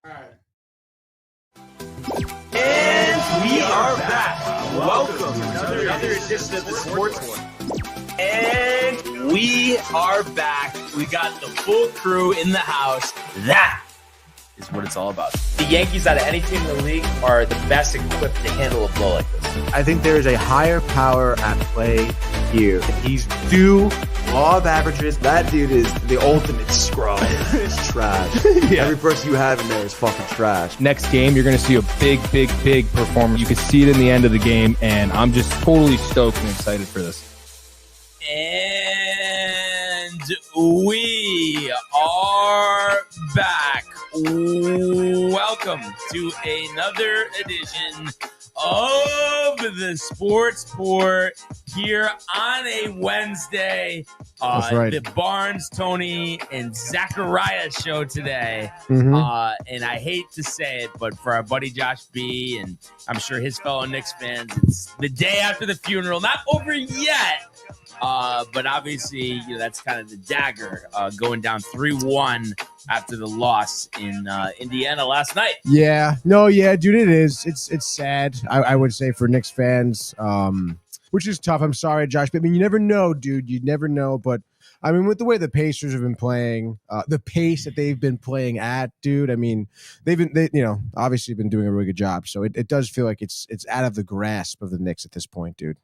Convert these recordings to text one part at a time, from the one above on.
All right. And we are back. Welcome to another edition of the Sportsport. And we are back. We got the full crew in the house. That is what it's all about. The Yankees, out of any team in the league, are the best equipped to handle a blow like this. I think there is a higher power at play here. He's due law of averages. That dude is the ultimate scrub. It's trash. Yeah. Every person you have in there is fucking trash. Next game, you're going to see a big performance. You can see it in the end of the game, and I'm just totally stoked and excited for this. And we are back. Welcome to another edition of the Sportsport here on a Wednesday. That's right. The Barnes, Tony, and Zachariah show today. Mm-hmm. And I hate to say it, but for our buddy Josh B, and I'm sure his fellow Knicks fans, it's the day after the funeral. Not over yet. But obviously, that's kind of the dagger going down 3-1 after the loss in Indiana last night. Yeah. No, yeah, dude, it is. It's sad, I would say, for Knicks fans, which is tough. I'm sorry, Josh. But I mean, you never know, dude. You never know. But I mean, with the way the Pacers have been playing, the pace that they've been playing at, dude, I mean, they obviously been doing a really good job. So it does feel like it's out of the grasp of the Knicks at this point, dude.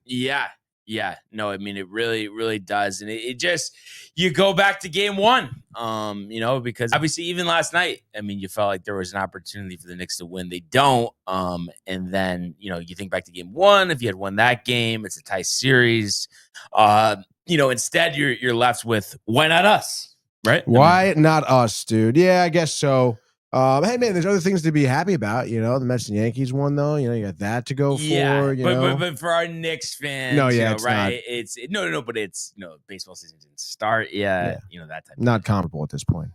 Yeah, no, I mean, it really does. And it just, you go back to game one, because obviously even last night, I mean, you felt like there was an opportunity for the Knicks to win. They don't. And then, you think back to game one, if you had won that game, it's a tie series. Instead you're left with, why not us? Right? Why not us, dude? Yeah, I guess so. Hey, man, there's other things to be happy about. The Mets and Yankees won, though. You got that to go for. Yeah, but for our Knicks fans, it's right? Not. But it's baseball season didn't start yet. Yeah. That type. Not comparable at this point.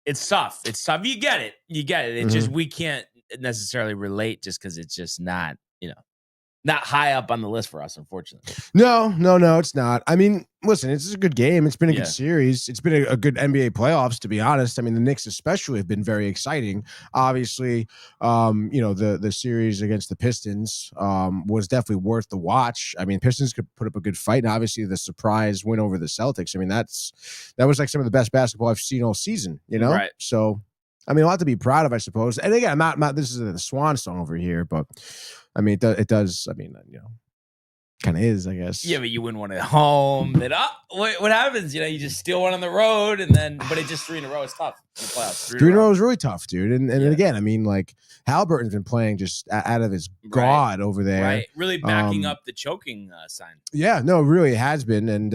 It's tough. You get it. It's just we can't necessarily relate just because it's just not not high up on the list for us, unfortunately. No, it's not. I mean, listen, it's a good game. It's been a good series. It's been a good NBA playoffs, to be honest. I mean, the Knicks especially have been very exciting. Obviously, the series against the Pistons was definitely worth the watch. I mean, Pistons could put up a good fight, and obviously the surprise win over the Celtics. I mean, that was like some of the best basketball I've seen all season, Right. So, I mean, a lot to be proud of, I suppose. And again, I'm not this is the swan song over here, but I mean, it does. I mean, kind of is, I guess. Yeah, but you win one at home. Then what happens? You just steal one on the road, but it just 3 in a row is tough in the playoffs. 3 in a row is really tough, dude. And again, I mean, like Halliburton's been playing just out of his god over there, right? Really backing up the choking sign. Yeah, no, it really has been, and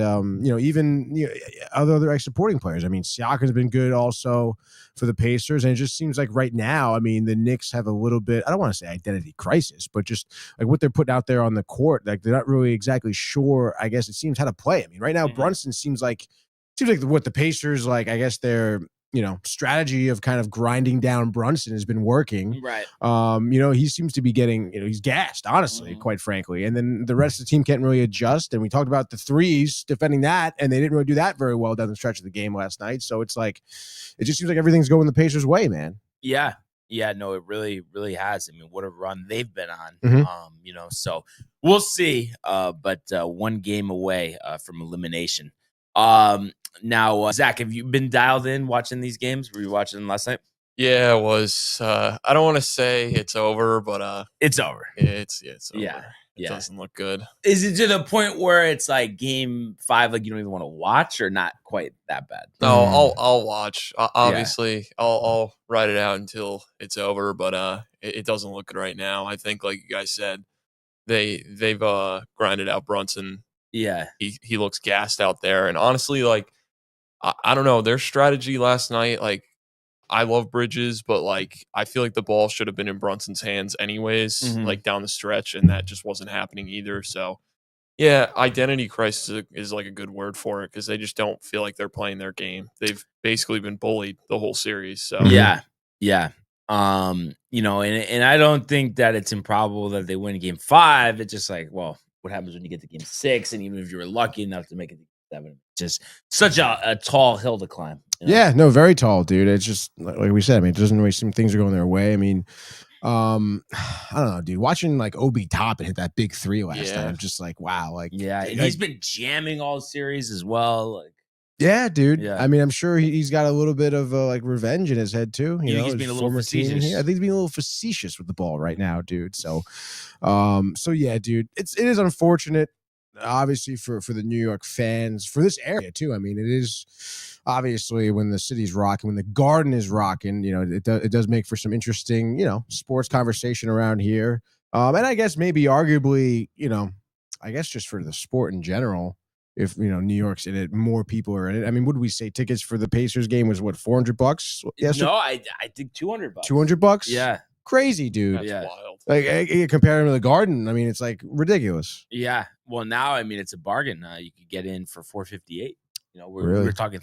even other supporting players. I mean, Siakam's been good also for the Pacers, and it just seems like right now, I mean, the Knicks have a little bit, I don't want to say identity crisis, but just like what they're putting out there on the court, like they're not really exactly sure, I guess it seems, how to play. I mean, right now, Brunson seems like what the Pacers, like, I guess their strategy of kind of grinding down Brunson has been working. Right. He seems to be getting, he's gassed, honestly, quite frankly. And then the rest of the team can't really adjust. And we talked about the threes defending that, and they didn't really do that very well down the stretch of the game last night. So it's like, it just seems like everything's going the Pacers' way, man. Yeah. Yeah, no, it really has. I mean, what a run they've been on. So we'll see. But 1 game away from elimination. Now, Zach, have you been dialed in watching these games? Were you watching them last night? Yeah, it was. I don't want to say it's over, but it's over. It's over. Yeah. It doesn't look good. Is it to the point where it's like game 5, like you don't even want to watch, or not quite that bad? No, I'll watch. Obviously, I'll ride it out until it's over, but it doesn't look good right now. I think, like you guys said, they've grinded out Brunson. Yeah, he looks gassed out there, and honestly, like I don't know, their strategy last night, like. I love Bridges, but like I feel like the ball should have been in Brunson's hands anyways, like down the stretch, and that just wasn't happening either. So, yeah, identity crisis is like a good word for it because they just don't feel like they're playing their game. They've basically been bullied the whole series. So yeah. And I don't think that it's improbable that they win game 5. It's just like, well, what happens when you get to game 6, and even if you were lucky enough to make it to 7, just such a tall hill to climb. You know? Yeah, no, very tall, dude. It's just like we said. I mean, it doesn't really seem things are going their way. I mean, I don't know, dude. Watching like Obi Toppin hit that big 3 last night, I'm just like, wow, like yeah, and he's been jamming all series as well. Like, yeah, dude. Yeah. I mean, I'm sure he's got a little bit of like revenge in his head too. You know, he's being a little former team facetious. here. I think he's being a little facetious with the ball right now, dude. So, so yeah, dude. It is unfortunate, obviously for the New York fans, for this area too. I mean, it is. Obviously, when the city's rocking, when the Garden is rocking, you know, it does make for some interesting, you know, sports conversation around here. And I guess maybe arguably, you know, I guess just for the sport in general, if, you know, New York's in it, more people are in it. I mean, would we say tickets for the Pacers game was what, $400? Yes. No, I think $200. $200? Yeah. Crazy, dude. That's Yeah. wild. Like, compare him to the Garden. I mean, it's like ridiculous. Yeah. Well, now, I mean, it's a bargain. You could get in for $458. You know, Really? we're talking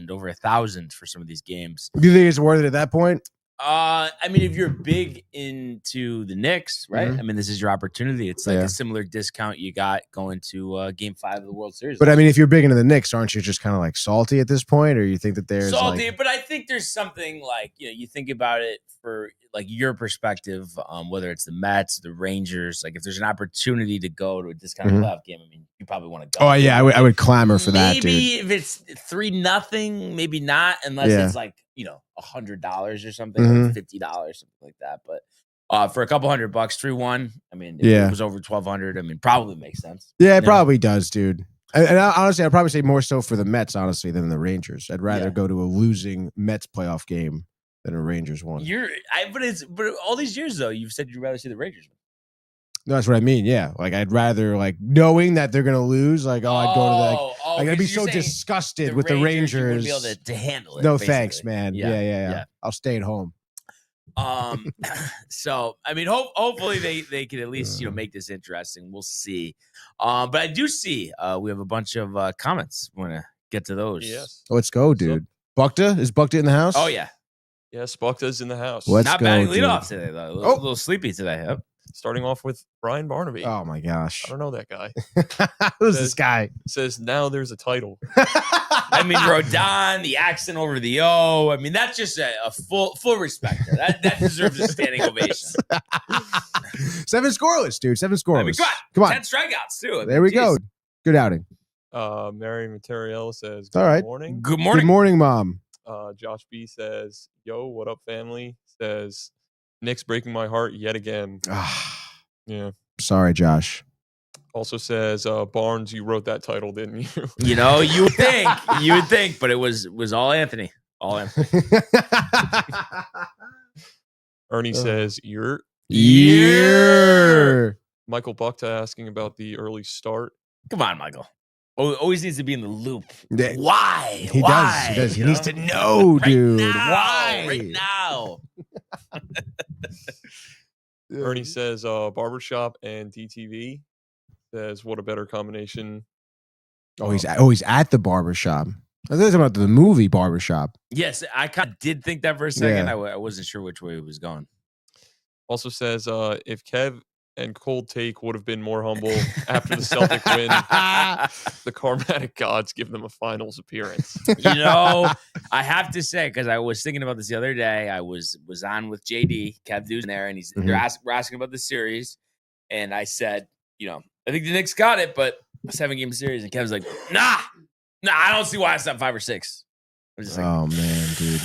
over 1,000 for some of these games. Do you think it's worth it at that point? I mean, if you're big into the Knicks, right? Mhm. I mean, this is your opportunity. It's like Yeah. a similar discount you got going to Game 5 of the World Series. But I mean, if you're big into the Knicks, aren't you just kind of like salty at this point, or you think that there's salty, like, but I think there's something like, you know, you think about it for like your perspective, whether it's the Mets, the Rangers, like if there's an opportunity to go to a discounted Mhm. playoff game, I mean, you probably want to go. oh yeah, I would clamor for that, dude. Maybe if it's 3-0, maybe not, unless Yeah. it's like, you know, $100 or something, Mhm. like $50, something like that. But for a couple $100, 3-1. I mean, if Yeah. it was over 1,200, I mean, probably makes sense. Yeah, it You know? probably does, dude. And honestly, I'd probably say more so for the Mets, honestly, than the Rangers. I'd rather Yeah. go to a losing Mets playoff game than a Rangers one. But all these years though, you've said you'd rather see the Rangers. No, that's what I mean. Yeah, like I'd rather like knowing that they're gonna lose. Like, I'd go to the like I'd be 'cause so you're saying disgusted with the You Rangers. wouldn't be able to handle it. No basically. thanks, man. Yeah. I'll stay at home. So I mean, hopefully they can at least, you know, make this interesting. We'll see. But I do see we have a bunch of comments. We're gonna get to those. Yes. Let's go, dude. Bukta, is Bukta in the house? Oh yeah. Yes, Bukta's in the house. Let's Not go, batting dude. leadoff today though. A little sleepy today. Yep. Starting off with Brian Barnaby. Oh my gosh. I don't know that guy. Who's this guy? Says now there's a title. I mean, Rodón, the accent over the O. I mean, that's just a full respect. That deserves a standing ovation. 7 scoreless, dude. 7 scoreless. I mean, Come on. 10 strikeouts too. I mean, There we geez. go. Good outing. Mary Materiel says All good right. morning. Good morning. Good morning, Mom. Josh B says, yo, what up, family? Says, Knicks breaking my heart yet again. Yeah. Sorry, Josh. Also says, Barnes, you wrote that title, didn't you? You know, you would think, but it was all Anthony. All Anthony. Ernie says, you're Yeah. Michael Bukta asking about the early start. Come on, Michael. Always needs to be in the loop. Yeah. Why? He Why? does. He You needs know? to know, Right dude. now, Why? Right now. Ernie says, barbershop and DTV. Says, what a better combination. Oh, he's at the barbershop. I thought about the movie Barbershop. Yes, I kind of did think that for a second. Yeah. I wasn't sure which way it was going. Also says, if Kev and Cold Take would have been more humble after the Celtic win, the karmatic gods give them a finals appearance. You know, I have to say, because I was thinking about this the other day. I was on with JD, Kev Dude's in there, and we're asking about the series. And I said, you know, I think the Knicks got it, but a 7-game series. And Kev's like, nah, I don't see why it's not 5 or 6. I was just like, Oh man, dude.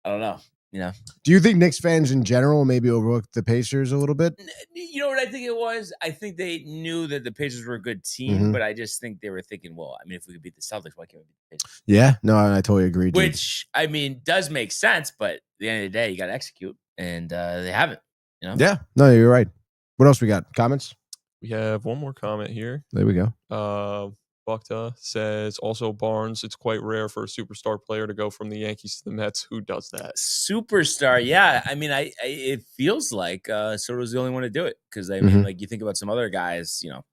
I don't know. You know, Do you think Knicks fans in general maybe overlook the Pacers a little bit? you know what I think it was? I think they knew that the Pacers were a good team, Mhm. but I just think they were thinking, well, I mean, if we could beat the Celtics, why can't we beat the Pacers? Yeah, no, I totally agree. Dude. Which, I mean, does make sense, but at the end of the day, you got to execute, and they haven't. You know? Yeah, no, you're right. What else we got? Comments? We have one more comment here. There we go. Bukta says, also Barnes, it's quite rare for a superstar player to go from the Yankees to the Mets. Who does that? Superstar, yeah. I mean, I it feels like Soto's the only one to do it, because I mean, like you think about some other guys, you know,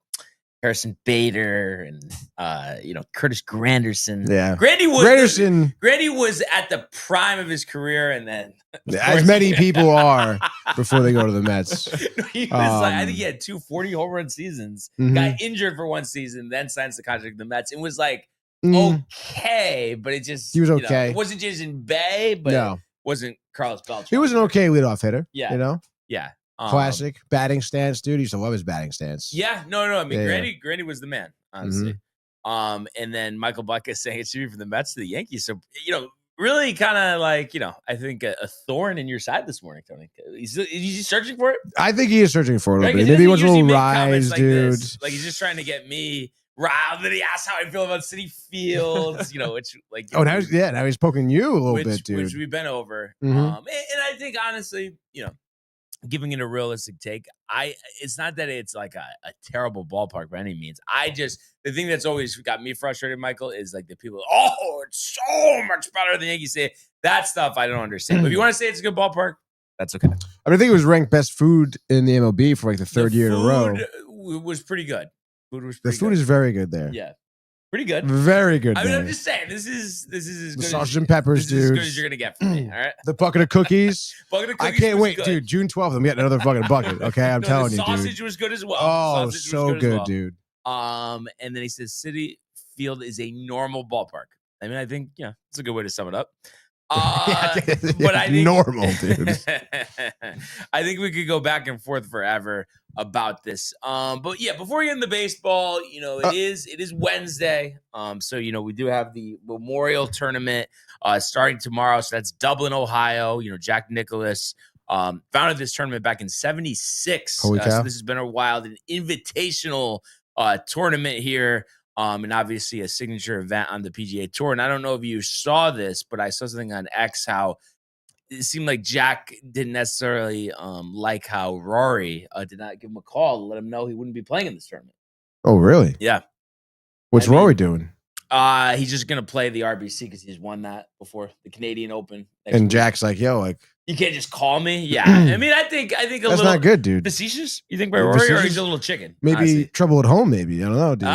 Harrison Bader and you know, Curtis Granderson. Yeah, Grandy was at the prime of his career, and then as many people are before they go to the Mets. he was like, I think he had 2 40 home run seasons. Mhm. Got injured for one season, then signs the contract with the Mets. It was like okay, but it just He was okay. it wasn't Jason Bay, but it wasn't Carlos Beltran. He was an okay leadoff hitter. Yeah, you know. Yeah. Classic batting stance, dude. He used to love his batting stance. Yeah, no. I mean, Granny was the man, honestly. And then Michael Buck is saying it should be from the Mets to the Yankees. So really kind of like I think a thorn in your side this morning, Tony. Is he searching for it? I think he is searching for it a little bit. Maybe he wants a little rise, dude. Like he's just trying to get me riled. Then he asked how I feel about City Fields. Which like now he's poking you a little bit, dude. Which we've been over. And I think honestly, giving it a realistic take, it's not that it's like a terrible ballpark by any means. The thing that's always got me frustrated, Michael, is like the people, it's so much better than Yankees say. That stuff I don't understand. But if you want to say it's a good ballpark, that's okay. I think it was ranked best food in the MLB for like the third year in a row. Was pretty good. The food is very good there. Yeah. Pretty good. Very good. I mean, I'm just saying, this is as good sausage and peppers, dude. As good as you're gonna get from me. All right. The bucket of cookies. I can't wait, good. Dude. June 12th, I'm getting another fucking bucket. Okay, I'm telling you, dude. Sausage was good as well. Oh, so good, dude. And then he says City Field is a normal ballpark. I mean, I think it's a good way to sum it up. But I think normal, dude. I think we could go back and forth forever about this. But yeah, before we get into baseball, it is Wednesday. So we do have the Memorial Tournament starting tomorrow. So that's Dublin, Ohio. Jack Nicklaus founded this tournament back in '76. So this has been a while. An invitational tournament here. And obviously a signature event on the PGA Tour. And I don't know if you saw this, but I saw something on X how it seemed like Jack didn't necessarily like how Rory did not give him a call to let him know he wouldn't be playing in this tournament. Oh, really? Yeah. What's Rory doing? He's just going to play the RBC because he's won that before, the Canadian Open. And week. Jack's like, yo, you can't just call me. Yeah. I mean, I think that's little. That's not good, dude. Facetious? You think by Rory, or he's a little chicken? Maybe honestly. Trouble at home, maybe. I don't know, dude.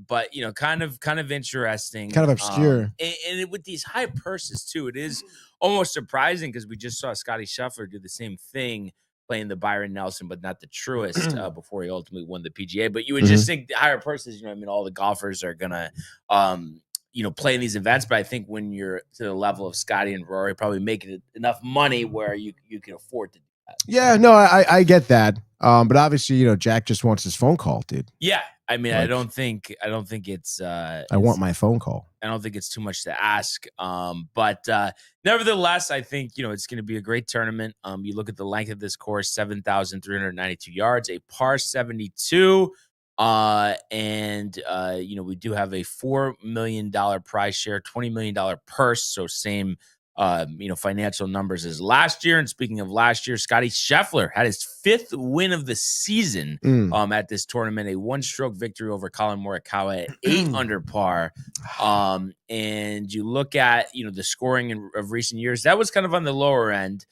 But kind of interesting, kind of obscure, and with these high purses too, it is almost surprising because we just saw Scotty Scheffler do the same thing, playing the Byron Nelson, but not the Truist before he ultimately won the PGA. But you would just think the higher purses, all the golfers are gonna, play in these events. But I think when you're to the level of Scotty and Rory, probably making enough money where you can afford to do that. Yeah, no, I get that. But obviously, Jack just wants his phone call, dude. Yeah. I mean, I don't think it's. I want my phone call. I don't think it's too much to ask. But nevertheless, I think it's going to be a great tournament. You look at the length of this course: 7,392 yards, a par 72, and we do have a $4 million prize share, $20 million purse. So same. Financial numbers as last year. And speaking of last year, Scotty Scheffler had his 5th win of the season at this tournament, a 1-stroke victory over Colin Morikawa at 8 under par. And you look at, the scoring of recent years, that was kind of on the lower end.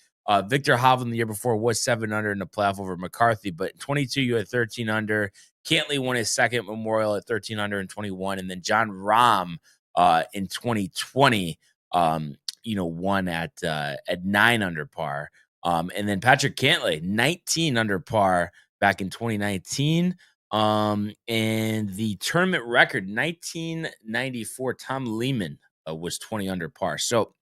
Victor Hovland the year before was 7 under in the playoff over McCarthy, but 22, you had 13 under. Cantley won his second Memorial at 13 under and 21. And then John Rahm in 2020, won at 9 under par. And then Patrick Cantlay, 19 under par back in 2019. And the tournament record, 1994, Tom Lehman was 20 under par. So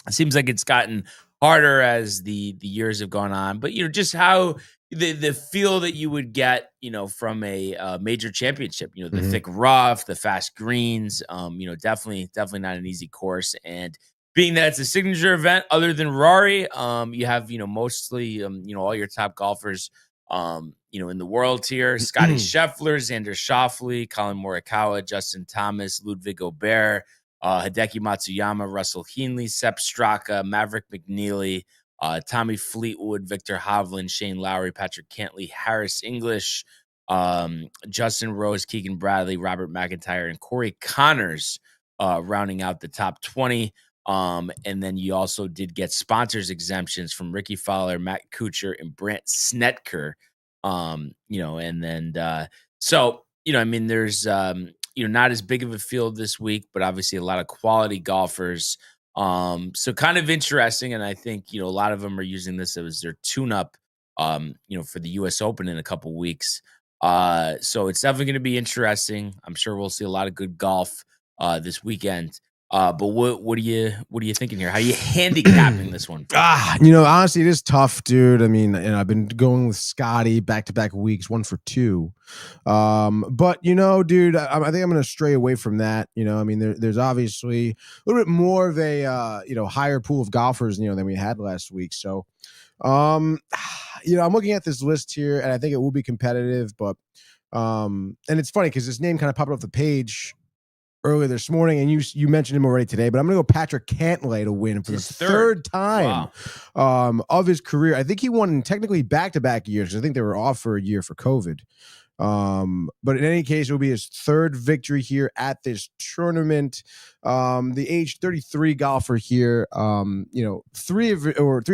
it seems like it's gotten harder as the years have gone on. But, just how the feel that you would get, from a major championship, the thick rough, the fast greens, definitely not an easy course. And being that it's a signature event, other than Rory, you have, mostly, all your top golfers, in the world here. Scotty Scheffler, Xander Schauffele, Colin Morikawa, Justin Thomas, Ludwig Aubert, Hideki Matsuyama, Russell Henley, Sepp Straka, Maverick McNeely, Tommy Fleetwood, Victor Hovland, Shane Lowry, Patrick Cantlay, Harris English, Justin Rose, Keegan Bradley, Robert McIntyre, and Corey Connors rounding out the top 20. And then you also did get sponsors exemptions from Ricky Fowler, Matt Kuchar, and Brandt Snedeker. There's, not as big of a field this week, but obviously a lot of quality golfers. So kind of interesting. And I think, a lot of them are using this as their tune-up, for the U.S. Open in a couple weeks. So it's definitely going to be interesting. I'm sure we'll see a lot of good golf this weekend. But what are you thinking here? How are you handicapping this one? Honestly, it is tough, dude. I mean, and I've been going with Scotty back-to-back weeks, 1 for 2. But dude, I think I'm going to stray away from that. I mean, there's obviously a little bit more of a higher pool of golfers, than we had last week. So, I'm looking at this list here, and I think it will be competitive. But, and it's funny because this name kind of popped off the page earlier this morning, and you mentioned him already today, but I'm going to go Patrick Cantlay to win for the third time of his career. I think he won technically back-to-back years because I think they were off for a year for COVID. But in any case, it will be his third victory here at this tournament. The age 33 golfer here, three of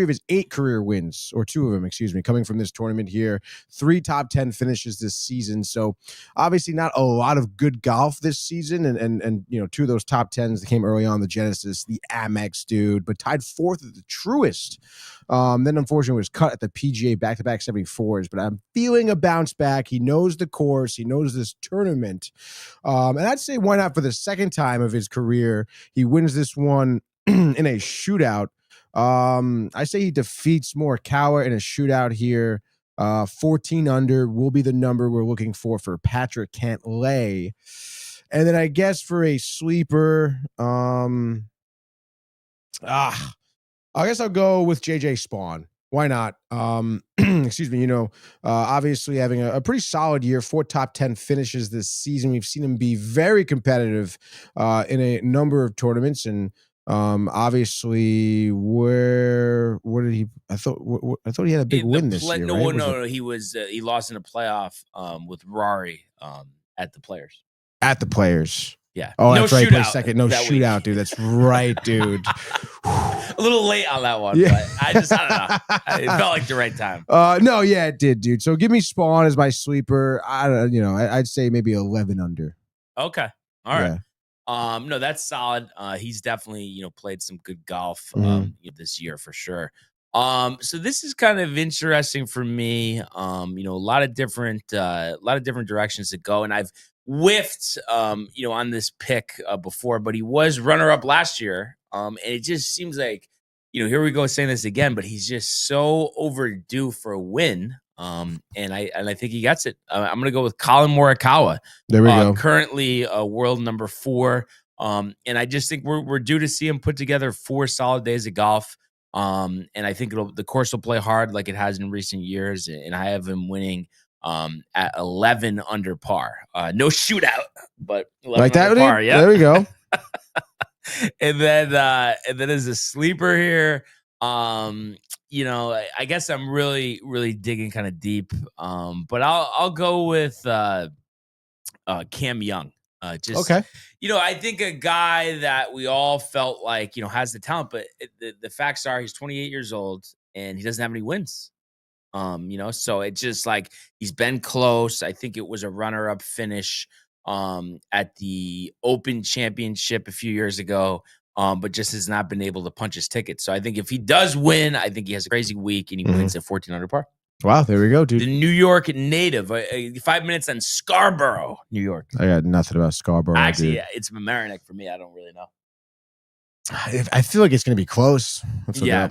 his 8 career wins, or 2 of them, excuse me, coming from this tournament here. 3 top 10 finishes this season. So obviously not a lot of good golf this season. And 2 of those top 10s that came early on, the Genesis, the Amex, dude, but tied 4th at the Truist. Then unfortunately was cut at the PGA back-to-back 74s, but I'm feeling a bounce back. He knows the course. He knows this tournament. And I'd say why not for the second time of his career, he wins this one in a shootout. I say he defeats Morikawa in a shootout here. 14 under will be the number we're looking for Patrick Cantlay. And then I guess for a sleeper, I guess I'll go with JJ Spawn. Why not? Excuse me. Obviously having a pretty solid year, 4 top 10 finishes this season. We've seen him be very competitive in a number of tournaments, and obviously, where did he? I thought he had a big win this year. No. He lost in a playoff with Rory at the Players. At the Players. Yeah. Oh, that's right. Play Shootout second. No shootout, week. Dude. That's right, dude. A little late on that one, but I don't know. It felt like the right time. No, yeah, it did, dude. So give me Spawn as my sleeper. I'd say maybe 11 under. Okay. All right. No, that's solid. He's definitely, played some good golf this year for sure. So this is kind of interesting for me. A lot of different directions to go, and I've whiffed, on this pick before, but he was runner-up last year. And it just seems like, here we go saying this again, but he's just so overdue for a win. And I think he gets it. I'm going to go with Colin Morikawa. There we go. Currently world number 4. And I just think we're due to see him put together 4 solid days of golf. And I think the course will play hard like it has in recent years. And I have him winning at 11 under par. No shootout, but 11 like that under par. Yeah, there we go. and then as a sleeper here, I guess I'm really, really digging kind of deep. But I'll go with Cam Young. Okay. I think a guy that we all felt like, has the talent, but the facts are he's 28 years old and he doesn't have any wins. So it's just like he's been close. I think it was a runner-up finish at the Open Championship a few years ago, but just has not been able to punch his ticket. So I think if he does win, I think he has a crazy week and he wins at 14 under par. Wow, there we go, dude. The New York native, 5 minutes on Scarborough, New York. I got nothing about Scarborough. Actually, yeah, it's Mamaroneck for me. I don't really know. I feel like it's going to be close. Yeah.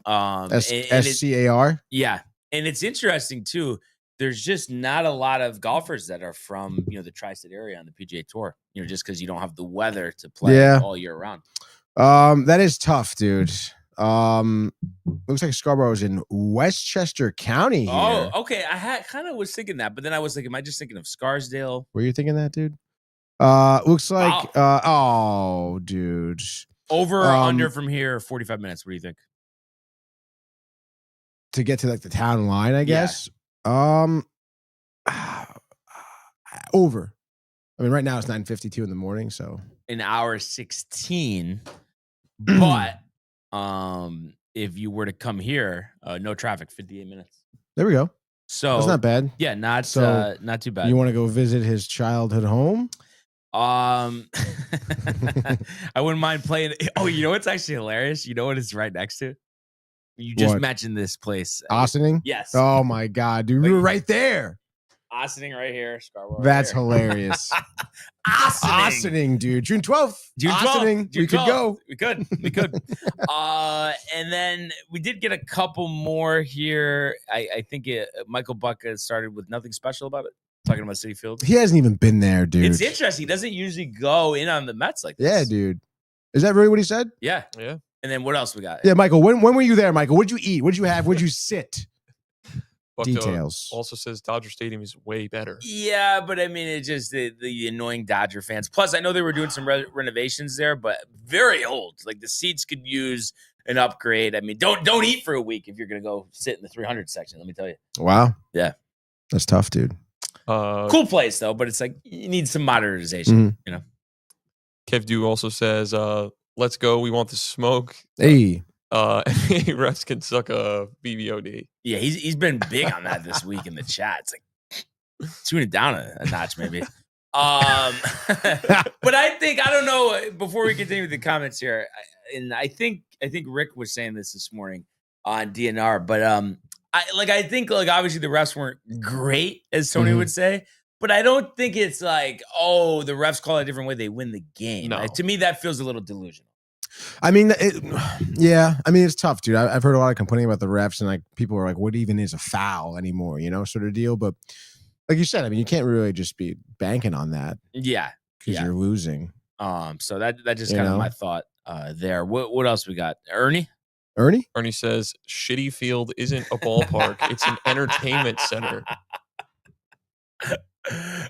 SCAR. Yeah. And it's interesting too. There's just not a lot of golfers that are from, the tri-state area on the PGA Tour, just because you don't have the weather to play all year round. That is tough, dude. Looks like Scarborough is in Westchester County here. Oh, okay. I kind of was thinking that, but then I was like, am I just thinking of Scarsdale? Were you thinking that, dude? Looks like, dude. Over or under from here, 45 minutes. What do you think? To get to like the town line, I guess. Over. I mean, right now it's 9:52 in the morning, so an hour 16. But if you were to come here, no traffic, 58 minutes. There we go. So that's not bad. Yeah, not too bad. You want to go visit his childhood home? I wouldn't mind playing. Oh, what's actually hilarious? You know what it's right next to? You just mentioned this place. Austining? Yes. Oh my God, dude. We were right there. Ossining right here. Scarborough That's right here. hilarious. Ossining. Dude. June 12th. June 12th. Ossining. June We could 12th. go. We could. And then we did get a couple more here. I think Michael Buck started with nothing special about it, talking about Citi Field. He hasn't even been there, dude. It's interesting. He doesn't usually go in on the Mets like this. Yeah, dude. Is that really what he said? Yeah. Yeah. And then what else we got? Yeah, Michael. When were you there, Michael? What'd you eat? What'd you have? What'd you sit? Buck Details. also says Dodger Stadium is way better. Yeah, but I mean, it's just the annoying Dodger fans. Plus, I know they were doing some renovations there, but very old. Like the seats could use an upgrade. I mean, don't eat for a week if you're gonna go sit in the 300 section. Let me tell you. Wow. Yeah, that's tough, dude. Cool place though, but it's like you need some modernization. You know. Kev Du also says, "Let's go. We want the smoke." Hey. Refs can suck a BBOD. Yeah, he's been big on that this week in the chat. It's like tune it down a notch, maybe. But I don't know. Before we continue with the comments here, and I think Rick was saying this morning on DNR, but I think obviously the refs weren't great, as Tony would say. But I don't think it's like, oh, the refs call it a different way, they win the game. No. To me, that feels a little delusional. I mean, yeah. I mean, it's tough, dude. I've heard a lot of complaining about the refs, and like people are like, "What even is a foul anymore?" You know, sort of deal. But like you said, I mean, you can't really just be banking on that. Yeah, because you're losing. So that just kind of my thought there. What else we got? Ernie says, "Shitty Field isn't a ballpark; it's an entertainment center."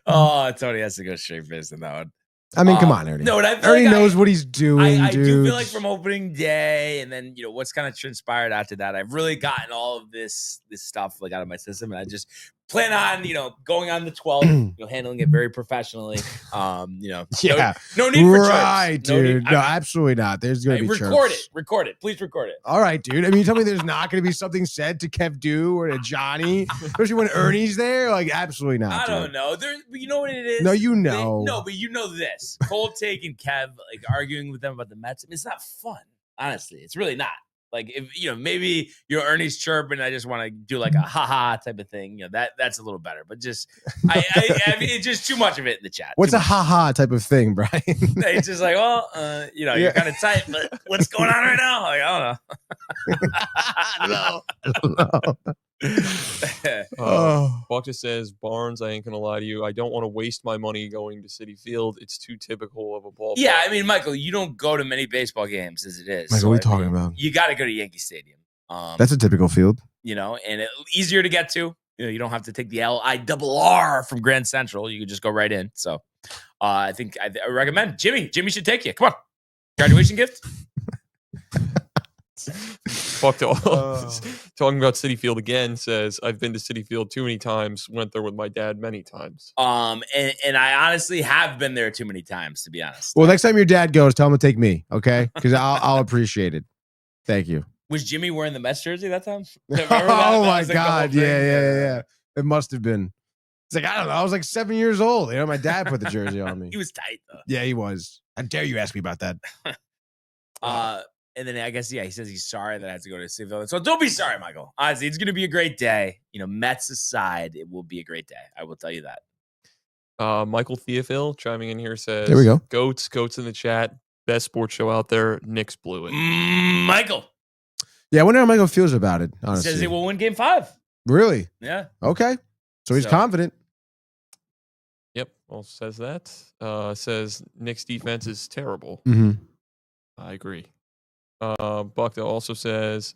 Oh, Tony has to go straight face in that one. I mean, come on, Ernie. No, Ernie knows what he's doing, I dude. do feel like from opening day and then, what's kind of transpired after that, I've really gotten all of this stuff out of my system. And I just plan on, going on the 12th, handling it very professionally. Yeah. No need for right, chirps. dude. No, absolutely not. There's going to be Record it. Please record it. All right, dude. I mean, you tell me there's not going to be something said to Kev Du or to Johnny, especially when Ernie's there? Like, absolutely not. I don't know. But you know what it is? No, you know. But you know this. Cold Take and Kev, arguing with them about the Mets. I mean, it's not fun. Honestly, it's really not. Like, if maybe Ernie's chirp and I just want to do like a ha-ha type of thing, that's a little better. But just I mean, it's just too much of it in the chat. What's a ha-ha type of thing, Brian? It's just like, you're kind of tight, but what's going on right now? Like, I don't know. No. Buck just says, Barnes, I ain't gonna lie to you, I don't want to waste my money going to Citi Field. It's too typical of a ballpark. Yeah, I mean, Michael, you don't go to many baseball games as it is. Michael, what are we talking about? You got to go to Yankee Stadium. That's a typical field. And easier to get to. You don't have to take the LIRR from Grand Central. You can just go right in. So I think I recommend Jimmy. Jimmy should take you. Come on. Graduation gift. Fuck talking about Citi Field again, says, I've been to Citi Field too many times, went there with my dad many times. And I honestly have been there too many times, to be honest. Well, next time your dad goes, tell him to take me, okay? Because I'll appreciate it. Thank you. Was Jimmy wearing the Mets jersey that time? Oh my God. Yeah. It must have been. It's like, I don't know. I was like 7 years old. My dad put the jersey on me. He was tight, though. Yeah, he was. How dare you ask me about that? And then I guess, he says he's sorry that I had to go to Citi Field. So don't be sorry, Michael. Honestly, it's going to be a great day. Mets aside, it will be a great day. I will tell you that. Michael Theophil chiming in here says, there we go. Goats in the chat. Best sports show out there. Knicks blew it. Michael. Yeah, I wonder how Michael feels about it, honestly. He says he will win Game 5. Really? Yeah. Okay. So he's confident. Yep. Also says that. Says Knicks defense is terrible. Mm-hmm. I agree. Buck also says,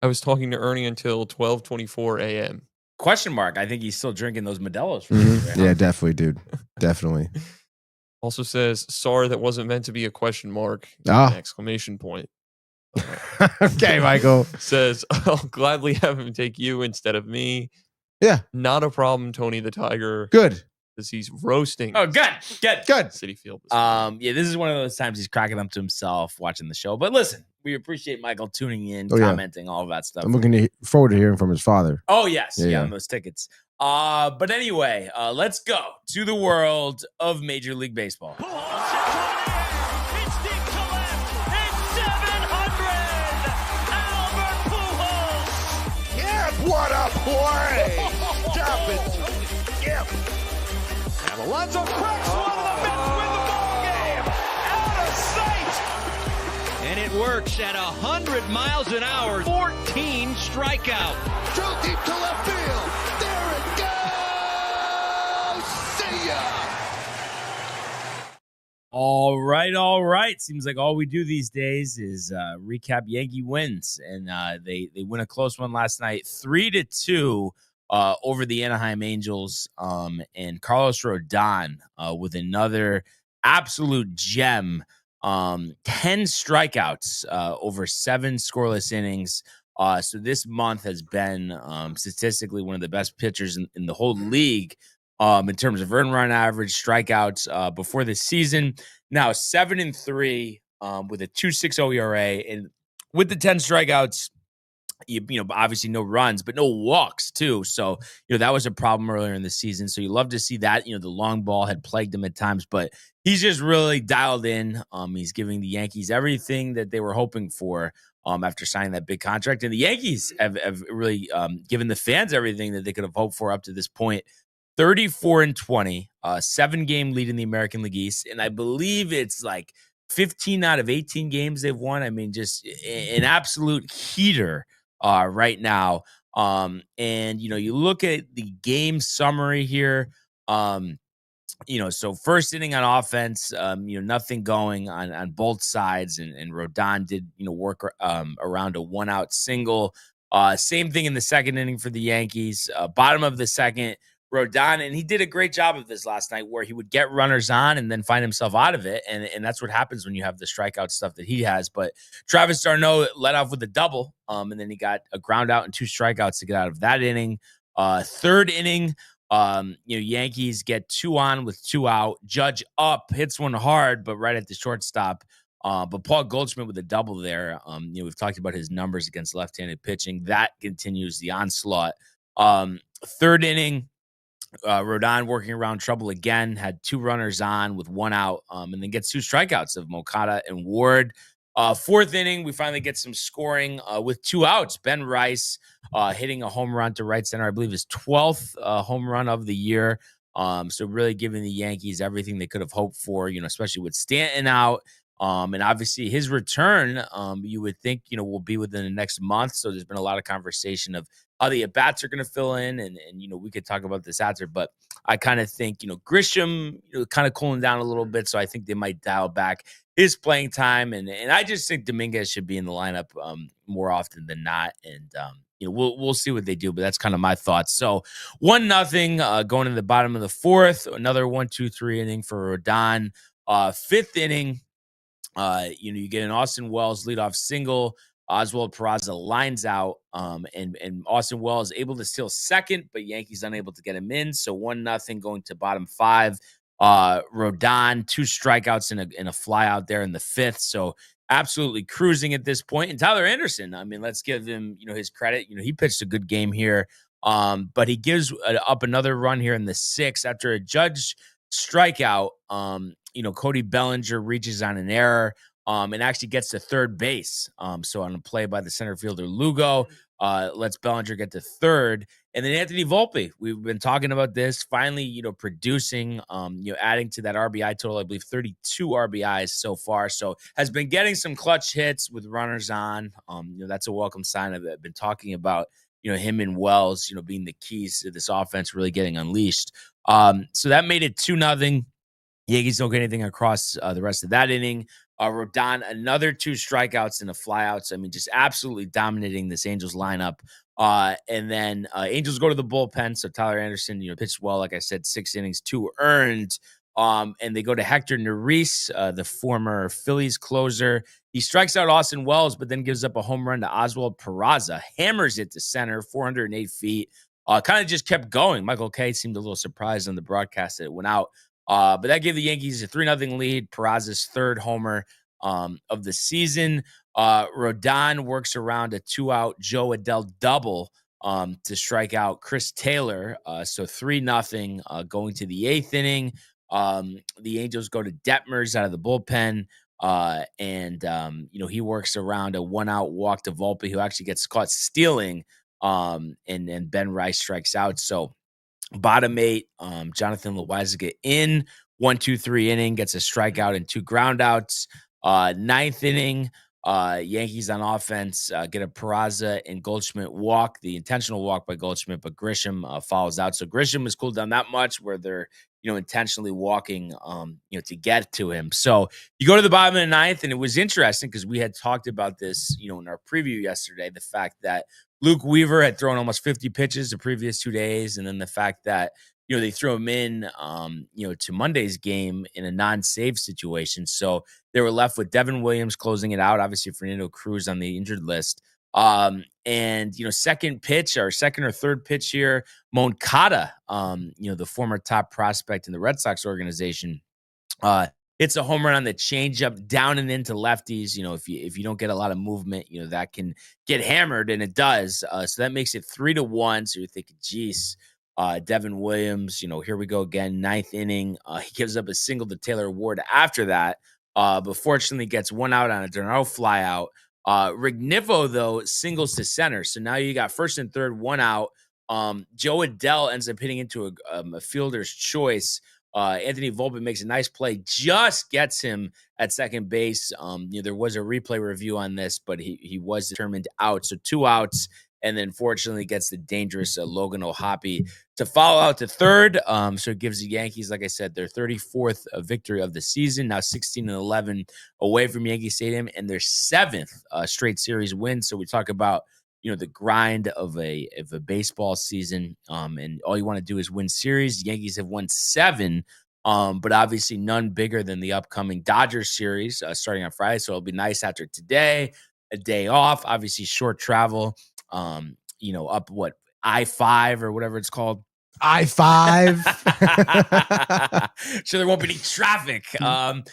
I was talking to Ernie until 12:24 a.m. Question mark. I think he's still drinking those Modelo's. Mm-hmm. Yeah, definitely, dude. Definitely. Also says, sorry, that wasn't meant to be a question mark. Exclamation point. Okay, Michael. Says, I'll gladly have him take you instead of me. Yeah. Not a problem, Tony the Tiger. Good. Because he's roasting. Oh, good. Citi Field. This is one of those times he's cracking up to himself watching the show. But listen, we appreciate Michael tuning in, commenting, all of that stuff. I'm looking forward to hearing from his father. Oh, yes. Yeah, on those tickets. But anyway, let's go to the world of Major League Baseball. It's deep to left. It's 700. Albert Pujols. Yeah, what a play! Stop it. Skip. And Alonso cracks one. The Mets win the ball game. Out of sight. And it works at 100 miles an hour. 14 strikeout. Drove deep to left field. There it goes. See ya. All right. Seems like all we do these days is recap Yankee wins, and they win a close one last night, 3-2 over the Anaheim Angels. And Carlos Rodón with another absolute gem, 10 strikeouts over 7 scoreless innings. So this month has been statistically one of the best pitchers in the whole league. In terms of earned run average, strikeouts before the season. Now 7-3 with a 2.60 ERA, and with the 10 strikeouts, you know, obviously no runs, but no walks too. So that was a problem earlier in the season. So you love to see that. The long ball had plagued him at times, but he's just really dialed in. He's giving the Yankees everything that they were hoping for. After signing that big contract, and the Yankees have really given the fans everything that they could have hoped for up to this point. 34-20, 7-game lead in the American League East. And I believe it's like 15 out of 18 games they've won. I mean, just an absolute heater right now. And, you look at the game summary here, so first inning on offense, nothing going on both sides. And Rodón did, work around a 1-out single. Same thing in the second inning for the Yankees. Bottom of the second, Rodón, and he did a great job of this last night, where he would get runners on and then find himself out of it. And that's what happens when you have the strikeout stuff that he has. But Travis d'Arnaud led off with a double, and then he got a ground out and 2 strikeouts to get out of that inning. Third inning, Yankees get 2 on with 2 out. Judge up, hits one hard, but right at the shortstop. But Paul Goldschmidt with a double there. We've talked about his numbers against left-handed pitching. That continues the onslaught. Third inning, Rodón working around trouble again, had 2 runners on with 1 out, and then gets 2 strikeouts of Moncada and Ward. Fourth inning, we finally get some scoring with 2 outs. Ben Rice hitting a home run to right center, I believe his 12th home run of the year. So really giving the Yankees everything they could have hoped for, especially with Stanton out. And obviously his return, you would think, will be within the next month. So there's been a lot of conversation of how the at-bats are going to fill in. And we could talk about this after, but I kind of think, Grisham, kind of cooling down a little bit. So I think they might dial back his playing time. And I just think Dominguez should be in the lineup more often than not. And, we'll see what they do, but that's kind of my thoughts. So 1-0 going to the bottom of the fourth, another 1-2-3 inning for Rodón. Fifth inning, you get an Austin Wells leadoff single. Oswald Peraza lines out, and Austin Wells able to steal second, but Yankees unable to get him in. So 1-0 going to bottom 5. Rodón, 2 strikeouts and a fly out there in the 5th. So absolutely cruising at this point. And Tyler Anderson, I mean, let's give him, his credit. He pitched a good game here, but he gives up another run here in the 6th after a Judge strikeout. Cody Bellinger reaches on an error. And actually gets to third base. So on a play by the center fielder Lugo, lets Bellinger get to third. And then Anthony Volpe, we've been talking about this, finally, producing, adding to that RBI total, I believe 32 RBIs so far. So has been getting some clutch hits with runners on. That's a welcome sign. I've been talking about, him and Wells, being the keys to this offense really getting unleashed. So that made it 2-0. Yankees don't get anything across the rest of that inning. Rodón, another 2 strikeouts and a flyout. So, I mean, just absolutely dominating this Angels lineup. And then Angels go to the bullpen. So Tyler Anderson, pitched well, like I said, 6 innings, 2 earned. And they go to Hector Neris, the former Phillies closer. He strikes out Austin Wells, but then gives up a home run to Oswald Peraza. Hammers it to center, 408 feet. Kind of just kept going. Michael Kay seemed a little surprised on the broadcast that it went out. But that gave the Yankees a 3-0 lead. Peraza's 3rd homer of the season. Rodón works around a 2-out Joe Adell double to strike out Chris Taylor. So 3-0 going to the 8th inning. The Angels go to Detmers out of the bullpen. And he works around a 1-out walk to Volpe, who actually gets caught stealing. And Ben Rice strikes out. So Bottom 8, Jonathan Loaisiga in 1-2-3 inning, gets a strikeout and 2 groundouts. 9th inning, Yankees on offense get a Peraza and Goldschmidt walk, the intentional walk by Goldschmidt, but Grisham follows out. So Grisham was cooled down that much where they're, intentionally walking, to get to him. So you go to the bottom of the 9th, and it was interesting because we had talked about this, in our preview yesterday, the fact that Luke Weaver had thrown almost 50 pitches the previous 2 days, and then the fact that, they threw him in, to Monday's game in a non-save situation. So they were left with Devin Williams closing it out. Obviously, Fernando Cruz on the injured list. And, second or third pitch here, Moncada, the former top prospect in the Red Sox organization, it's a home run on the changeup down and into lefties. If you don't get a lot of movement, that can get hammered, and it does. So that makes it 3-1. So you're thinking, geez, Devin Williams, here we go again, 9th inning. He gives up a single to Taylor Ward after that, but fortunately gets 1 out on a Darnell fly out. Rignifo, though, singles to center. So now you got first and third, 1 out. Joe Adell ends up hitting into a fielder's choice. Anthony Volpe makes a nice play, just gets him at second base. There was a replay review on this, but he was determined out. So 2 outs. And then fortunately gets the dangerous Logan O'Hoppe to follow out to third. So it gives the Yankees, like I said, their 34th victory of the season, now 16-11 away from Yankee Stadium, and their 7th straight series win. So we talk about, the grind of a baseball season, and all you want to do is win series. The Yankees have won 7, but obviously none bigger than the upcoming Dodgers series starting on Friday. So it'll be nice after today, a day off, obviously short travel. Up I-5 or whatever it's called. I-5. Sure, there won't be any traffic. So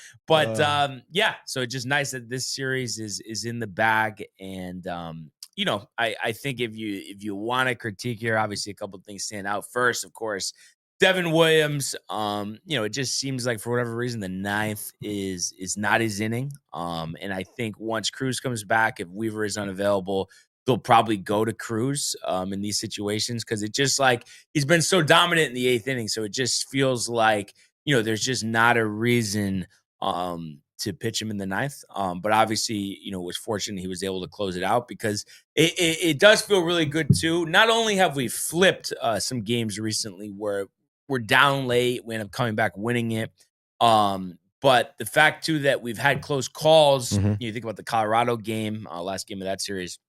it's just nice that this series is in the bag. And I think if you want to critique here, obviously a couple of things stand out. First, of course, Devin Williams, it just seems like for whatever reason, the 9th is not his inning. And I think once Cruz comes back, if Weaver is unavailable, they'll probably go to Cruz in these situations because it just like he's been so dominant in the 8th inning. So it just feels like, there's just not a reason to pitch him in the 9th. But obviously, was fortunate he was able to close it out because it does feel really good too. Not only have we flipped some games recently where we're down late, we end up coming back winning it. But the fact too that we've had close calls, you think about the Colorado game, last game of that series,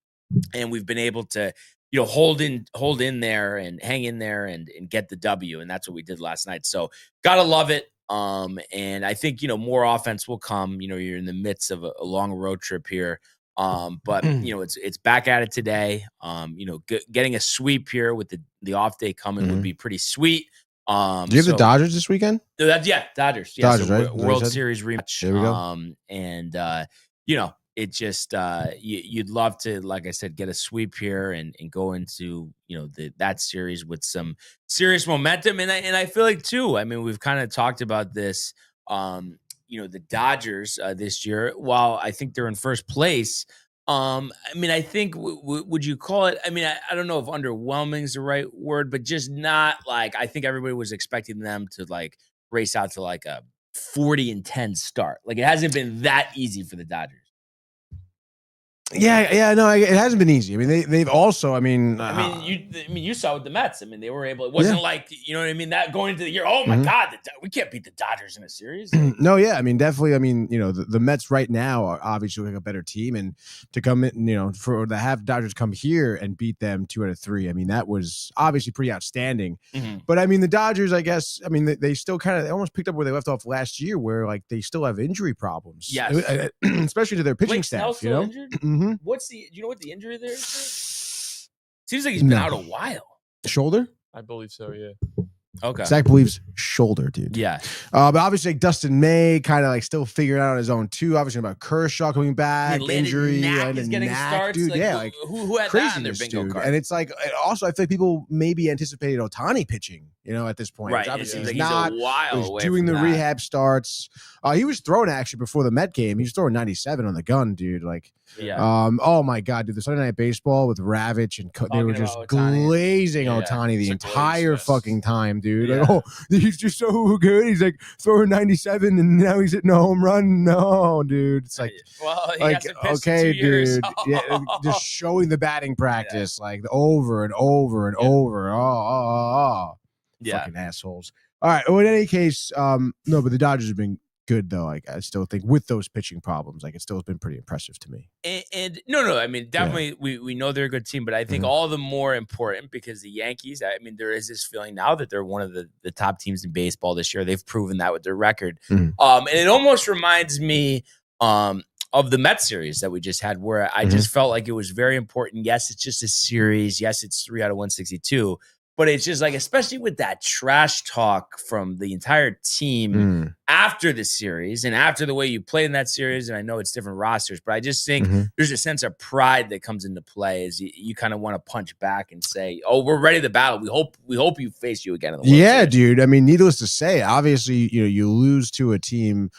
and we've been able to, hold in there and hang in there and get the W. And that's what we did last night. So gotta love it. And I think, more offense will come. You're in the midst of a long road trip here. But it's back at it today. Getting a sweep here with the off day coming would be pretty sweet. Do you have the Dodgers this weekend? Dodgers. Yeah, Dodgers, so right? World Series rematch. There we go. It just you'd love to, like I said, get a sweep here and go into that series with some serious momentum. And I feel like too, I mean, we've kind of talked about this. The Dodgers this year, while I think they're in first place. I think would you call it? I don't know if underwhelming is the right word, but just not like I think everybody was expecting them to like race out to like a 40-10 start. Like it hasn't been that easy for the Dodgers. Yeah, no, it hasn't been easy. I mean, they've also, you saw with the Mets. They were able. It wasn't like that going into the year. Oh my God, we can't beat the Dodgers in a series. No, yeah, definitely. The Mets right now are obviously like a better team, and to come in, to have Dodgers come here and beat them 2 out of 3. That was obviously pretty outstanding. But the Dodgers, I guess, they still they almost picked up where they left off last year, where like they still have injury problems. Yes, especially to their pitching Blake staff. Snell's injured? Do you know what the injury there is? Seems like he's been out a while. Shoulder? I believe so, yeah. Okay. Zach believes shoulder, dude. Yeah. But obviously, like Dustin May kind of like still figuring out on his own too. Obviously, about Kershaw coming back, injury, and getting starts, dude. Who had that on their bingo dude. card? And it's like also I feel like people maybe anticipated Ohtani pitching, at this point. Right. Which It obviously seems he's like not. he's a while He was away doing from the that. rehab starts. He was throwing actually before the Met game. He was throwing 97 on the gun, dude. Like, Yeah. oh my God, dude. The Sunday Night Baseball with Ravitch and they were Talking just about Ohtani. glazing Yeah. Ohtani the It's a glaze entire fest. fucking time, dude. Yeah. Like, oh, he's just so good. He's like throwing 97 and now he's hitting a home run. No, dude. It's like, well, he like, hasn't pitched okay, in 2 years. dude. Yeah, just showing the batting practice, like over and over and over. Oh. Yeah. Fucking assholes. All right. Well, in any case, no, but the Dodgers have been good though. Like, I still think with those pitching problems, like, it still has been pretty impressive to me. And no, I mean, definitely we know they're a good team, but I think all the more important because the Yankees, I mean, there is this feeling now that they're one of the top teams in baseball this year. They've proven that with their record. And it almost reminds me of the Mets series that we just had, where I just felt like it was very important. Yes, it's just a series. Yes, it's 3 out of 162. But it's just like, especially with that trash talk from the entire team after the series and after the way you played in that series, and I know it's different rosters, but I just think there's a sense of pride that comes into play as you kind of want to punch back and say, oh, we're ready to battle. We hope you face you again in the World Series. Dude. I mean, needless to say, obviously, you lose to a team.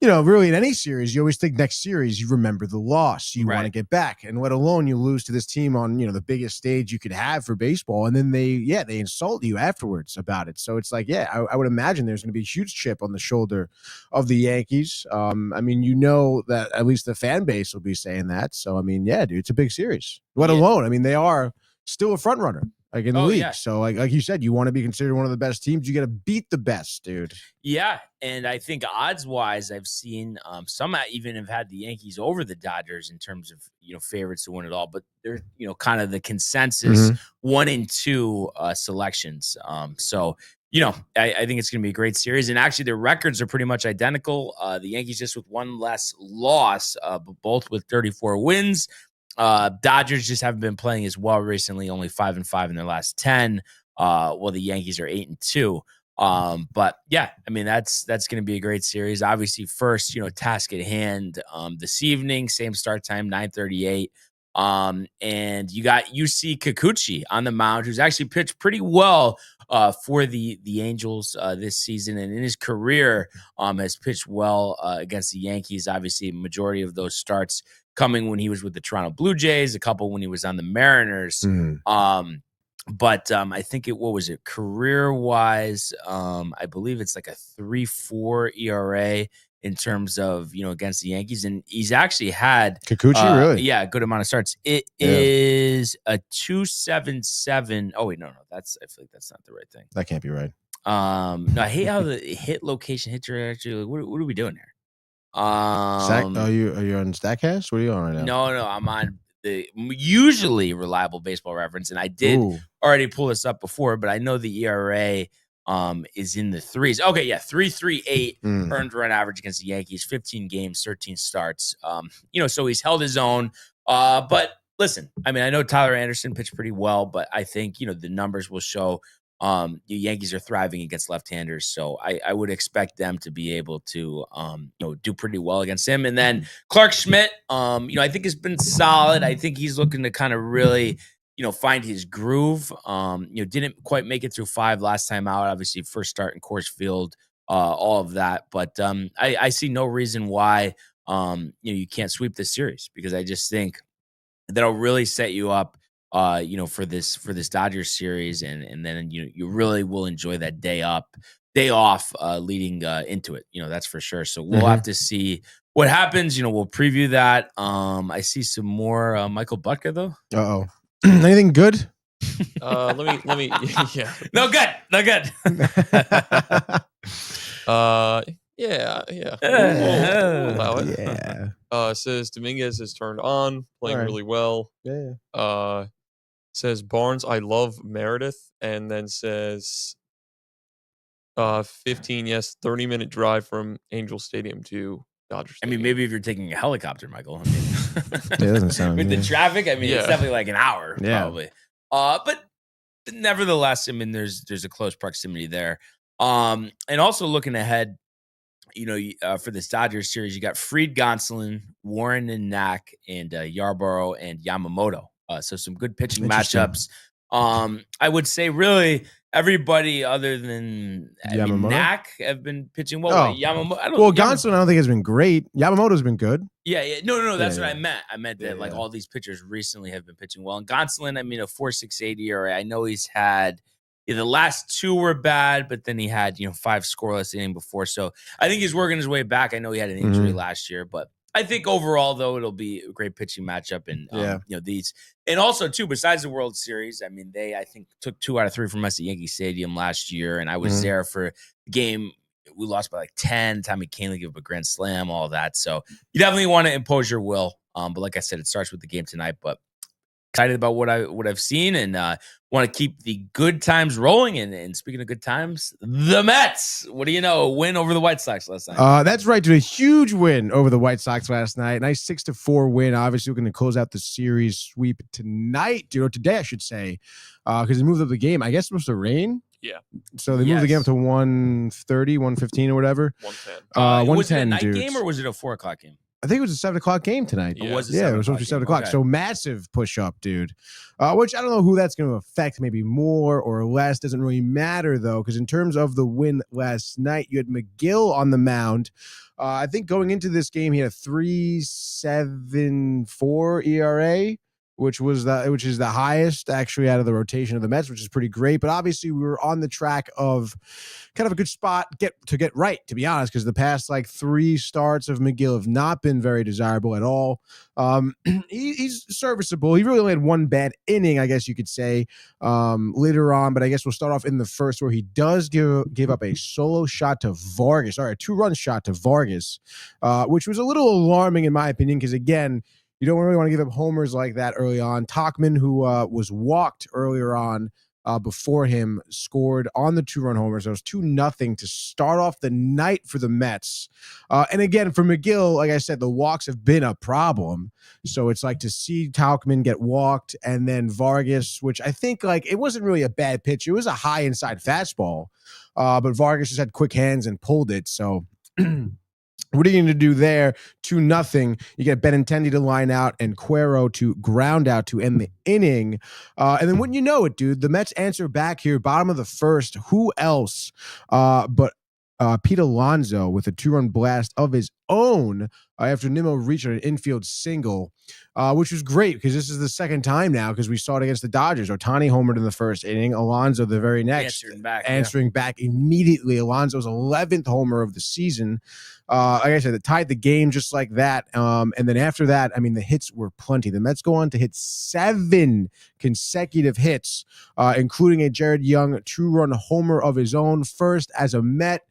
Really in any series, you always think next series, you remember the loss. You want to get back. And let alone you lose to this team on, the biggest stage you could have for baseball. And then they insult you afterwards about it. So it's like, I would imagine there's going to be a huge chip on the shoulder of the Yankees. I mean, that at least the fan base will be saying that. So, I mean, dude, it's a big series. Let alone, I mean, they are still a front runner. Like in the league. Yeah. So like you said, you want to be considered one of the best teams. You got to beat the best, dude. Yeah. And I think odds wise, I've seen some even have had the Yankees over the Dodgers in terms of, favorites to win it all, but they're, kind of the consensus 1 and 2 selections. So, I think it's going to be a great series. And actually their records are pretty much identical. The Yankees just with one less loss, but both with 34 wins. Dodgers just haven't been playing as well recently, only 5-5 in their last 10. Well, the Yankees are 8-2. But yeah, I mean, that's going to be a great series. Obviously, first, task at hand this evening, same start time, 9:38. And you got UC Kikuchi on the mound, who's actually pitched pretty well for the Angels this season, and in his career has pitched well against the Yankees. Obviously, majority of those starts coming when he was with the Toronto Blue Jays, a couple when he was on the Mariners. But I think what was it? Career-wise, I believe it's like a 3.4 ERA in terms of, against the Yankees. And he's actually had Kikuchi, really? Yeah, a good amount of starts. It is a 2.77. Oh, wait, no. I feel like that's not the right thing. That can't be right. No, I hate how the hit location hit your actually. What are we doing here? Are you on Statcast? What are you on right now? No, I'm on the usually reliable Baseball Reference, and I did already pull this up before, but I know the ERA is in the threes. Okay, yeah, 3.38 earned run average against the Yankees, 15 games, 13 starts. So he's held his own. But listen, I mean, I know Tyler Anderson pitched pretty well, but I think the numbers will show. The Yankees are thriving against left-handers, so I would expect them to be able to, do pretty well against him. And then Clark Schmidt, I think has been solid. I think he's looking to kind of really, find his groove. Didn't quite make it through 5 last time out. Obviously, first start in Coors Field, all of that. But I see no reason why, you can't sweep this series, because I just think that'll really set you up. For this Dodgers series, and then you really will enjoy that day off leading into it. That's for sure. So we'll have to see what happens. We'll preview that. I see some more Michael Butka though. Anything good? Let me. Yeah. No good. Yeah. We'll allow it. Yeah. Says Dominguez has turned on, playing really well. Yeah. Says Barnes, I love Meredith, and then says 15, 30-minute drive from Angel Stadium to Dodger Stadium. I mean, maybe if you're taking a helicopter, Michael. I mean, it doesn't sound with the traffic. I mean, it's definitely like an hour, probably. But nevertheless, I mean, there's a close proximity there. And also looking ahead, for this Dodgers series, you got Fried, Gonsolin, Warren and Knack, and Yarborough and Yamamoto. So some good pitching matchups. I would say really, everybody other than Yamamoto? Knack have been pitching well. Oh. Yamamoto. Gonsolin, I don't think has been great. Yamamoto's been good. Yeah. No. That's Yeah, what yeah. I meant. I meant that Yeah. all these pitchers recently have been pitching well. And Gonsolin, a 4.68 ERA. I know he's had the last two were bad, but then he had 5 scoreless inning before. So I think he's working his way back. I know he had an injury last year, but I think overall though it'll be a great pitching matchup. And these, and also too, besides the World Series, they I think took 2 out of 3 from us at Yankee Stadium last year, and I was there for the game. We lost by like 10. Tommy Kahnle gave up a grand slam, all that. So you definitely want to impose your will. But like I said, it starts with the game tonight. But excited about what I've seen, and want to keep the good times rolling. And speaking of good times, the Mets. What do you know? A win over the White Sox last night. That's right, dude. A huge win over the White Sox last night. Nice 6-4 win. Obviously, we're going to close out the series sweep tonight, dude, or today, I should say, because they moved up the game. I guess it's supposed to rain. Yeah. So they moved the game up to 1:30, 1:15 or whatever. 1:10. Was it a 1:10, night dude. game or was it a 4:00 game? I think it was a 7 o'clock game tonight. Yeah. It was a Yeah, 7 it was supposed to be 7 o'clock. Okay. So massive push up, dude. Which I don't know who that's going to affect, maybe more or less. Doesn't really matter, though, because in terms of the win last night, you had McGill on the mound. I think going into this game, he had a 3.74 ERA, which is the highest actually out of the rotation of the Mets, which is pretty great. But obviously, we were on the track of kind of a good spot to get right, to be honest, because the past 3 starts of McGill have not been very desirable at all. He's serviceable. He really only had 1 bad inning, I guess you could say, later on. But I guess we'll start off in the first, where he does give up a solo shot to Vargas, a 2-run shot to Vargas, which was a little alarming in my opinion, because again, you don't really want to give up homers like that early on. Tauchman, who was walked earlier on before him, scored on the 2-run homer. So it was 2-0 to start off the night for the Mets. And again, for McGill, like I said, the walks have been a problem. So it's to see Tauchman get walked, and then Vargas, which I think it wasn't really a bad pitch. It was a high inside fastball, but Vargas just had quick hands and pulled it. So what are you going to do there? 2-0. You get Benintendi to line out and Cuero to ground out to end the inning. And then wouldn't you know it, dude, the Mets answer back here, bottom of the first. Who else but Pete Alonso with a 2-run blast of his own after Nimmo reached an infield single, which was great because this is the second time now, because we saw it against the Dodgers. Ohtani homered in the first inning, Alonso the very next. Answering back immediately. Alonso's 11th homer of the season. Like I said, it tied the game just like that. And then after that, the hits were plenty. The Mets go on to hit 7 consecutive hits, including a Jared Young 2-run homer of his own, first as a Met.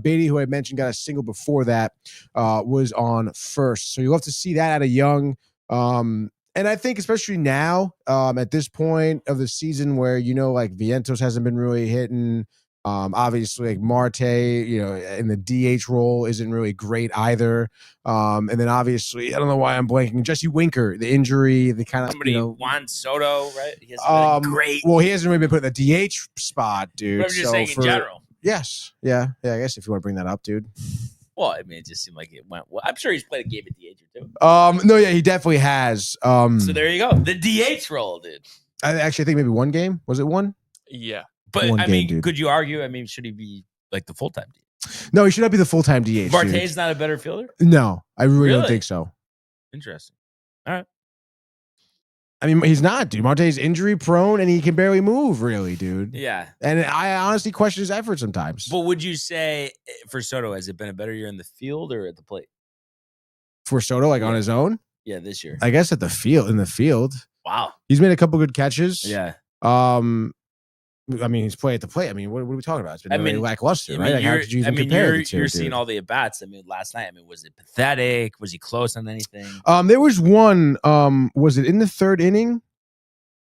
Beatty, who I mentioned, got a single before that, was on first. So you love to see that out of Young. And I think especially now, at this point of the season where, Vientos hasn't been really hitting. Obviously, Marte, in the DH role isn't really great either. And then obviously, I don't know why I'm blanking. Jesse Winker, the injury, the kind of Juan Soto, right? He hasn't been great. Well, he hasn't really been put in the DH spot, dude. But I'm just saying in general. Yes, yeah. I guess if you want to bring that up, dude. Well, it just seemed like it went well. I'm sure he's played a game at DH or 2. No, yeah, he definitely has. So there you go. The DH role, dude. I think maybe 1 game. Was it 1? Yeah. But, 1 game, dude. could you argue, should he be the full-time DH? No, he should not be the full-time DH. Marte's not a better fielder? No, I really don't think so. Interesting. All right. He's not, dude. Marte's injury prone and he can barely move, really, dude. Yeah. And I honestly question his effort sometimes. But would you say for Soto, has it been a better year in the field or at the plate? For Soto, on his own? Yeah, this year. I guess in the field. Wow. He's made a couple good catches. Yeah. He's played at the plate. What are we talking about? It's been really lackluster, right? How did you even compare the two? You're seeing all the at-bats. Last night, was it pathetic? Was he close on anything? There was one. Was it in the 3rd inning?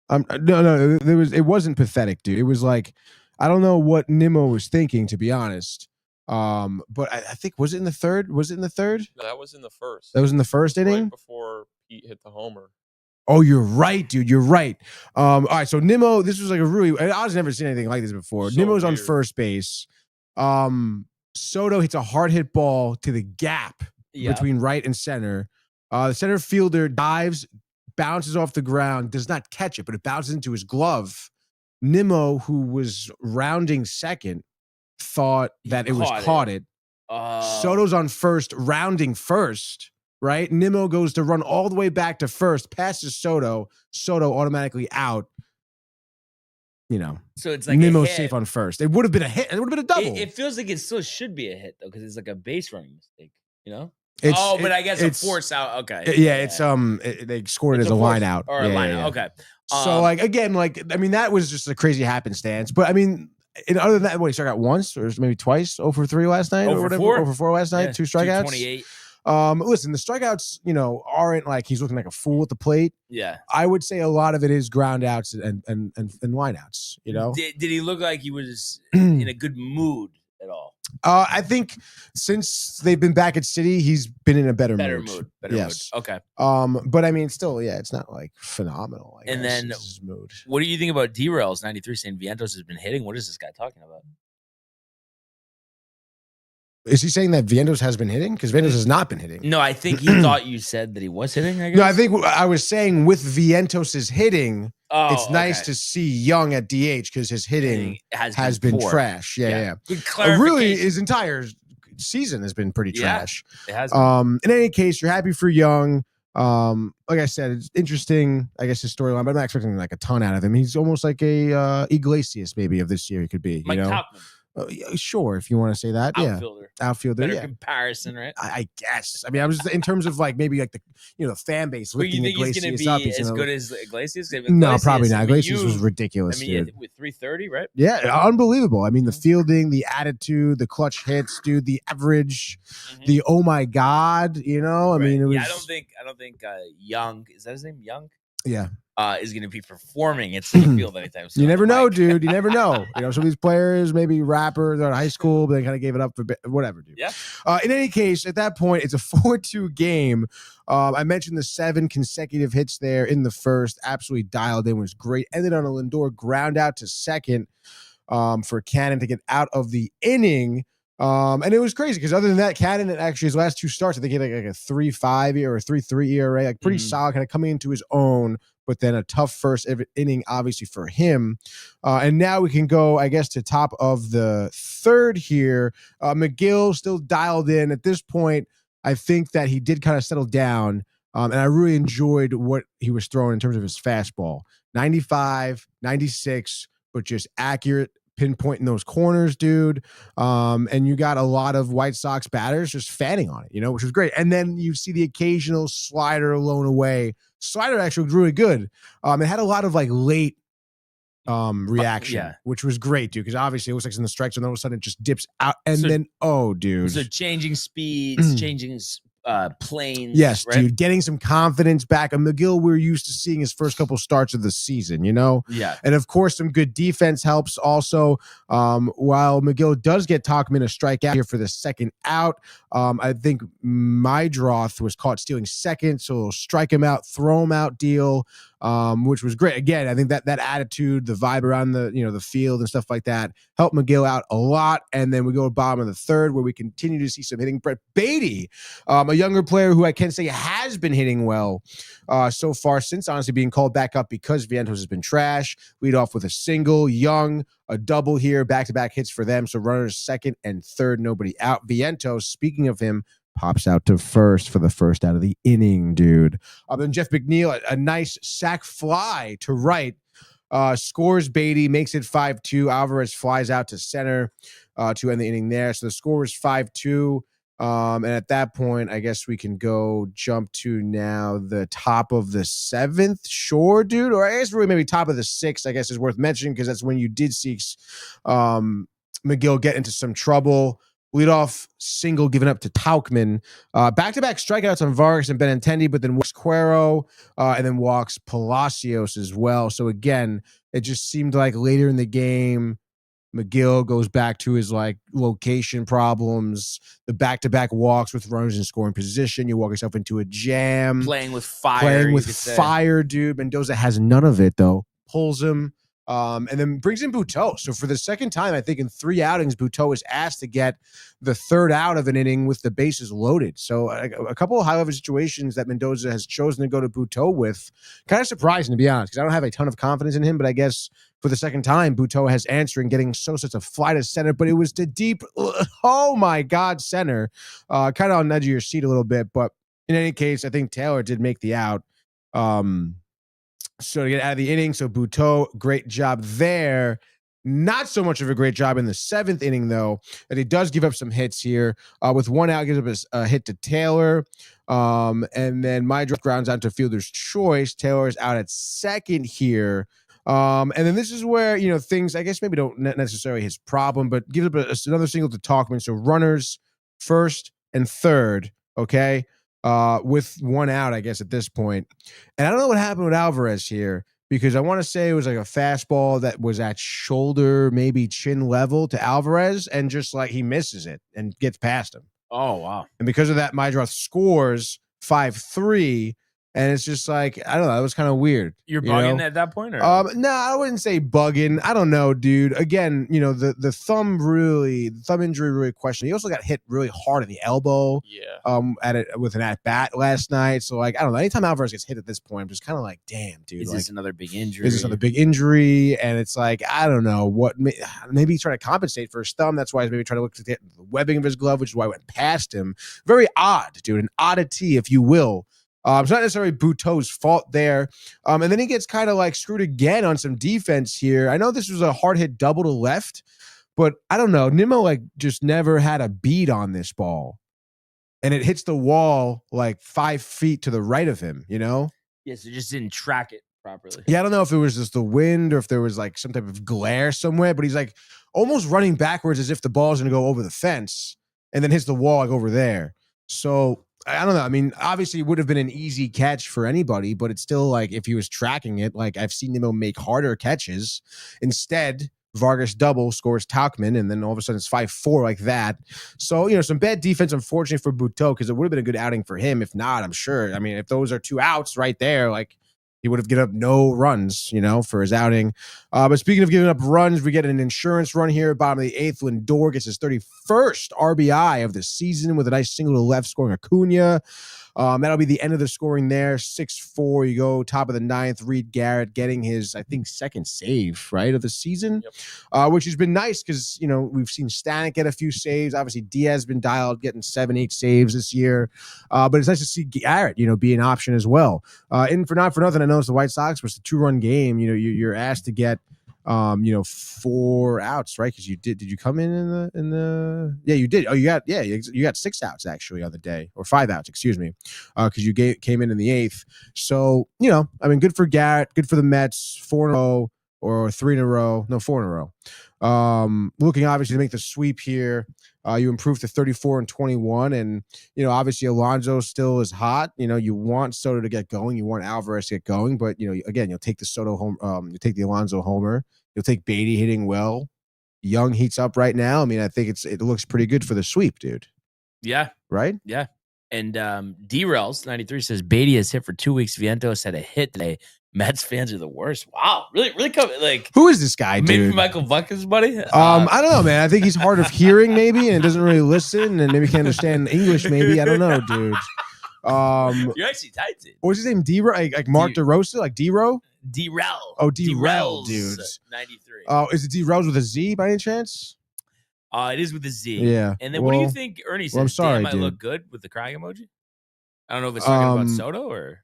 No. It wasn't pathetic, dude. It was I don't know what Nimmo was thinking, to be honest. But I think, was it in the 3rd? No, that was in the first. That was in the 1st inning? Right before Pete hit the homer. Oh, you're right, dude. You're right. All right, so Nimmo, this was a really, I was never seen anything like this before. So Nimmo's weird. on first base. Soto hits a hard hit ball to the gap between right and center. The center fielder dives, bounces off the ground, does not catch it, but it bounces into his glove. Nimmo, who was rounding second, thought that it was caught it. Soto's on first, rounding first, right? Nimmo goes to run all the way back to first, passes Soto. Soto automatically out. So it's like Nimmo's safe on first. It would have been a hit. It would have been a double. It feels like it still should be a hit though, because it's like a base running mistake. But I guess it's a force out. Okay. It's they scored it as a line out or a line out. Okay. So that was just a crazy happenstance. But I mean, other than that, he struck out once or maybe twice, 0 for 3 last night, or whatever. 0 for 4 last night, 2 strikeouts. 28. Listen, the strikeouts, aren't like he's looking like a fool at the plate. Yeah. I would say a lot of it is ground outs and line outs, Did he look like he was in a good mood at all? I think since they've been back at City, he's been in a better mood. Better mood. Okay. But I mean, still, it's not like phenomenal. And then his mood. What do you think about Derails 93 saying Vientos has been hitting? What is this guy talking about? Is he saying that Vientos has been hitting? Because Vientos has not been hitting. No, I think he thought you said that he was hitting, I guess. No, I think I was saying with Vientos' hitting, it's nice to see Young at DH because his hitting has been trash. Yeah. Good clarification. Really, his entire season has been pretty trash. It has. In any case, you're happy for Young. Like I said, it's interesting, I guess, his storyline, but I'm not expecting like a ton out of him. He's almost like a Iglesias maybe of this year. He could be, Mike Topman. Sure, if you want to say that. Outfielder. Better comparison, right? I guess. I mean, I was in terms of like maybe like the fan base lifting Iglesias he's up. He's as good as Iglesias? No, probably not. Iglesias was ridiculous. I mean, with 330, right? Yeah, unbelievable. I mean, the fielding, the attitude, the clutch hits, dude, the average, the oh my god, I mean, it was. Yeah, I don't think Young, is that his name? Young? Yeah. Is going to be performing at Citi Field anytime soon. You never know, dude. You never know. Some of these players, maybe rappers, they're in high school, but they kind of gave it up for whatever, dude. Yeah. In any case, at that point, it's a 4-2 game. I mentioned the 7 consecutive hits there in the first. Absolutely dialed in, was great. Ended on a Lindor ground out to second for Cannon to get out of the inning. And it was crazy because other than that, Cannon actually his last 2 starts, I think he had like a 3.5 or a 3.3 ERA, like pretty solid, kind of coming into his own. But then a tough first inning, obviously, for him. And now we can go, I guess, to top of the third here. McGill still dialed in. At this point, I think that he did kind of settle down. And I really enjoyed what he was throwing in terms of his fastball. 95, 96, but just accurate, pinpointing those corners, dude. And you got a lot of White Sox batters just fanning on it, which was great. And then you see the occasional slider blown away. Slider actually was really good. It had a lot of like late reaction, which was great, dude, because obviously it looks like it's in the strike zone, and all of a sudden it just dips out, and then dude. So changing speeds, changing planes. Yes, right? dude, getting some confidence back. And McGill, we're used to seeing his first couple starts of the season, Yeah. And of course, some good defense helps also. While McGill does get Tauchman a strikeout here for the second out, I think Mydroth was caught stealing second, so he'll strike him out, throw him out deal, which was great. Again, I think that attitude, the vibe around the field and stuff like that helped McGill out a lot. And then we go to bottom of the third where we continue to see some hitting. Brett Beatty, a younger player who I can say has been hitting well so far since honestly being called back up because Vientos has been trash. Lead off with a single. Young, a double here, back-to-back hits for them. So runners second and third, nobody out. Vientos, speaking of him, pops out to first for the first out of the inning, dude. Then Jeff McNeil, a nice sac fly to right, scores Beatty, makes it 5-2. Alvarez flies out to center to end the inning there. So the score was 5-2. And at that point, I guess we can go jump to now the top of the 7th. Sure, dude. Or I guess really maybe top of the 6th, I guess is worth mentioning because that's when you did see McGill get into some trouble. Leadoff single given up to Tauchman. Back-to-back strikeouts on Vargas and Benintendi, but then walks Cuero and then walks Palacios as well. So again, it just seemed like later in the game, McGill goes back to his like location problems, the back-to-back walks with runners in scoring position. You walk yourself into a jam. Playing with fire, dude. Mendoza has none of it though. Pulls him. And then brings in Buteau. So for the second time, I think in 3 outings, Buteau is asked to get the third out of an inning with the bases loaded. So a couple of high-level situations that Mendoza has chosen to go to Buteau with, kind of surprising to be honest, because I don't have a ton of confidence in him, but I guess for the second time, Buteau has answering, getting Sosa to fly to center, but it was to deep, oh my God, center. Kind of on the edge of your seat a little bit, but in any case, I think Taylor did make the out. So to get out of the inning, so Buteau, great job there. Not so much of a great job in the 7th inning, though, that he does give up some hits here. With one out, gives up a hit to Taylor. And then Mydrick grounds out to fielder's choice. Taylor is out at second here. And then this is where, things, I guess, maybe don't necessarily his problem, but gives up another single to Talkman. So runners first and third, okay, with one out, I guess, at this point. And I don't know what happened with Alvarez here, because I want to say it was like a fastball that was at shoulder, maybe chin level to Alvarez, and just like he misses it and gets past him. Oh, wow. And because of that, Mydroth scores 5-3. And it's just like, I don't know, that was kind of weird. You're bugging at that point? Or? No, I wouldn't say bugging. I don't know, dude. Again, the thumb injury really questioned. He also got hit really hard in the elbow. Yeah. With an at-bat last night. So, like, I don't know. Anytime Alvarez gets hit at this point, I'm just kind of like, damn, dude. Is this another big injury? Is this another big injury? And it's like, I don't know. Maybe he's trying to compensate for his thumb. That's why he's maybe trying to look to get the webbing of his glove, which is why I went past him. Very odd, dude. An oddity, if you will. It's not necessarily Buteau's fault there. And then he gets kind of like screwed again on some defense here. I know this was a hard hit double to left, but I don't know. Nimmo like just never had a beat on this ball. And it hits the wall like 5 feet to the right of him, Yes, it just didn't track it properly. Yeah, I don't know if it was just the wind or if there was like some type of glare somewhere, but he's like almost running backwards as if the ball's going to go over the fence and then hits the wall like over there. So I don't know. I mean, obviously it would have been an easy catch for anybody, but it's still like if he was tracking it, like I've seen him make harder catches. Instead, Vargas double scores Tauchman, and then all of a sudden it's 5-4 like that. So, some bad defense, unfortunately, for Buteau, because it would have been a good outing for him. If not, I'm sure. I mean, if those are 2 outs right there, like he would have given up no runs, for his outing. But speaking of giving up runs, we get an insurance run here. Bottom of the 8th, Lindor gets his 31st RBI of the season with a nice single to left, scoring Acuna. That'll be the end of the scoring there. 6-4. You go top of the 9th. Reed Garrett getting his, I think, second save, right, of the season, which has been nice because, we've seen Stanek get a few saves. Obviously, Diaz has been dialed, getting 7-8 saves this year. But it's nice to see Garrett, be an option as well. And for not for nothing, I noticed the White Sox was a 2-run game. You're asked to get 4 outs, right? Because did you come in the yeah, you did. Oh, you got 6 outs actually on the day, or 5 outs, excuse me, because you came in the 8th. So good for Garrett, good for the Mets. 4 in a row or 3 in a row, no, 4 in a row. Looking obviously to make the sweep here. You improved to 34-21, and obviously Alonso still is hot. You want Soto to get going, you want Alvarez to get going, but again, you'll take the Soto home, you take the Alonso homer, you'll take Beatty hitting well. Young heats up right now. I mean, I think it looks pretty good for the sweep, dude. Yeah, right. Yeah, and D-Rels 93 says Beatty has hit for 2 weeks. Vientos had a hit today. Mets fans are the worst. Wow, really coming like. Who is this guy, dude? Maybe Michael Buck's buddy. I don't know, man. I think he's hard of hearing, maybe, and doesn't really listen, and maybe can't understand English. Maybe I don't know, dude. You're actually typed it. What's his name? D-Ro, like Mark DeRosa, like D-Ro. D-Rel. Oh, D-Rel, dude. 93. Oh, is it D-Rels with a Z by any chance? It is with a Z. Yeah. And then what do you think Ernie said? I'm sorry, Damn, I look good with the crying emoji. I don't know if it's talking about Soto or.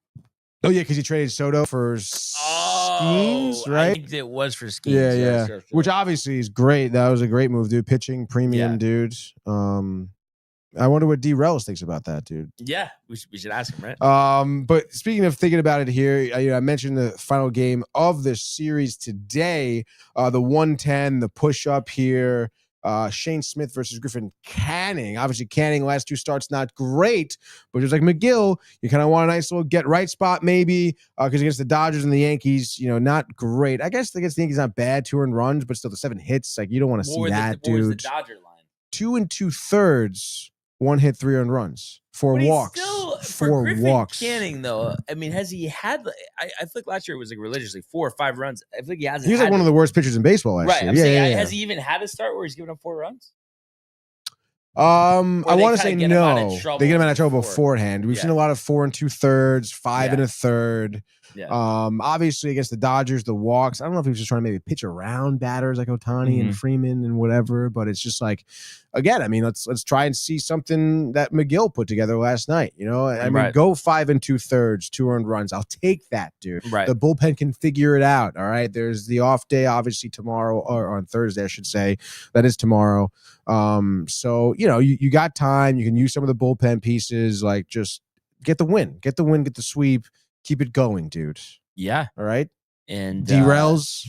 Oh yeah, because he traded Soto for Skeens, right? I think it was for Skeens. Yeah. Sure. Which obviously is great. That was a great move, dude. Pitching premium, dude. I wonder what D. Relis thinks about that, dude. Yeah, we should ask him, right? But speaking of thinking about it here, I mentioned the final game of the series today, the 110, the push-up here. Shane Smith versus Griffin Canning. Obviously, Canning last 2 starts not great, but just like McGill, you kind of want a nice little get right spot maybe because against the Dodgers and the Yankees, not great. I guess against the Yankees not bad, 2 earned runs, but still the 7 hits. Like you don't want to see that, dude. What was the Dodger line? 2 2/3, 1 hit, 3 earned runs, 4 walks. For Griffin Canning, though, I mean, has he had? I feel like last year it was like religiously 4 or 5 runs. I feel like he hasn't. He was like one of the worst pitchers in baseball last year. Yeah. Has he even had a start where he's given up 4 runs? I want to say no. They get him out of trouble beforehand. We've seen a lot of 4 2/3, 5 1/3. Yeah. Obviously against the Dodgers, the walks. I don't know if he was just trying to maybe pitch around batters like Ohtani and Freeman and whatever, but it's just like, again, I mean, let's try and see something that McGill put together last night. You know, I mean, go 5 2/3, 2 earned runs. I'll take that, dude. Right. The bullpen can figure it out. All right. There's the off day, obviously tomorrow, or on Thursday, I should say. That is tomorrow. So you know, you got time. You can use some of the bullpen pieces. Like, just get the win, get the sweep. Keep it going, dude. Yeah. All right. And derails.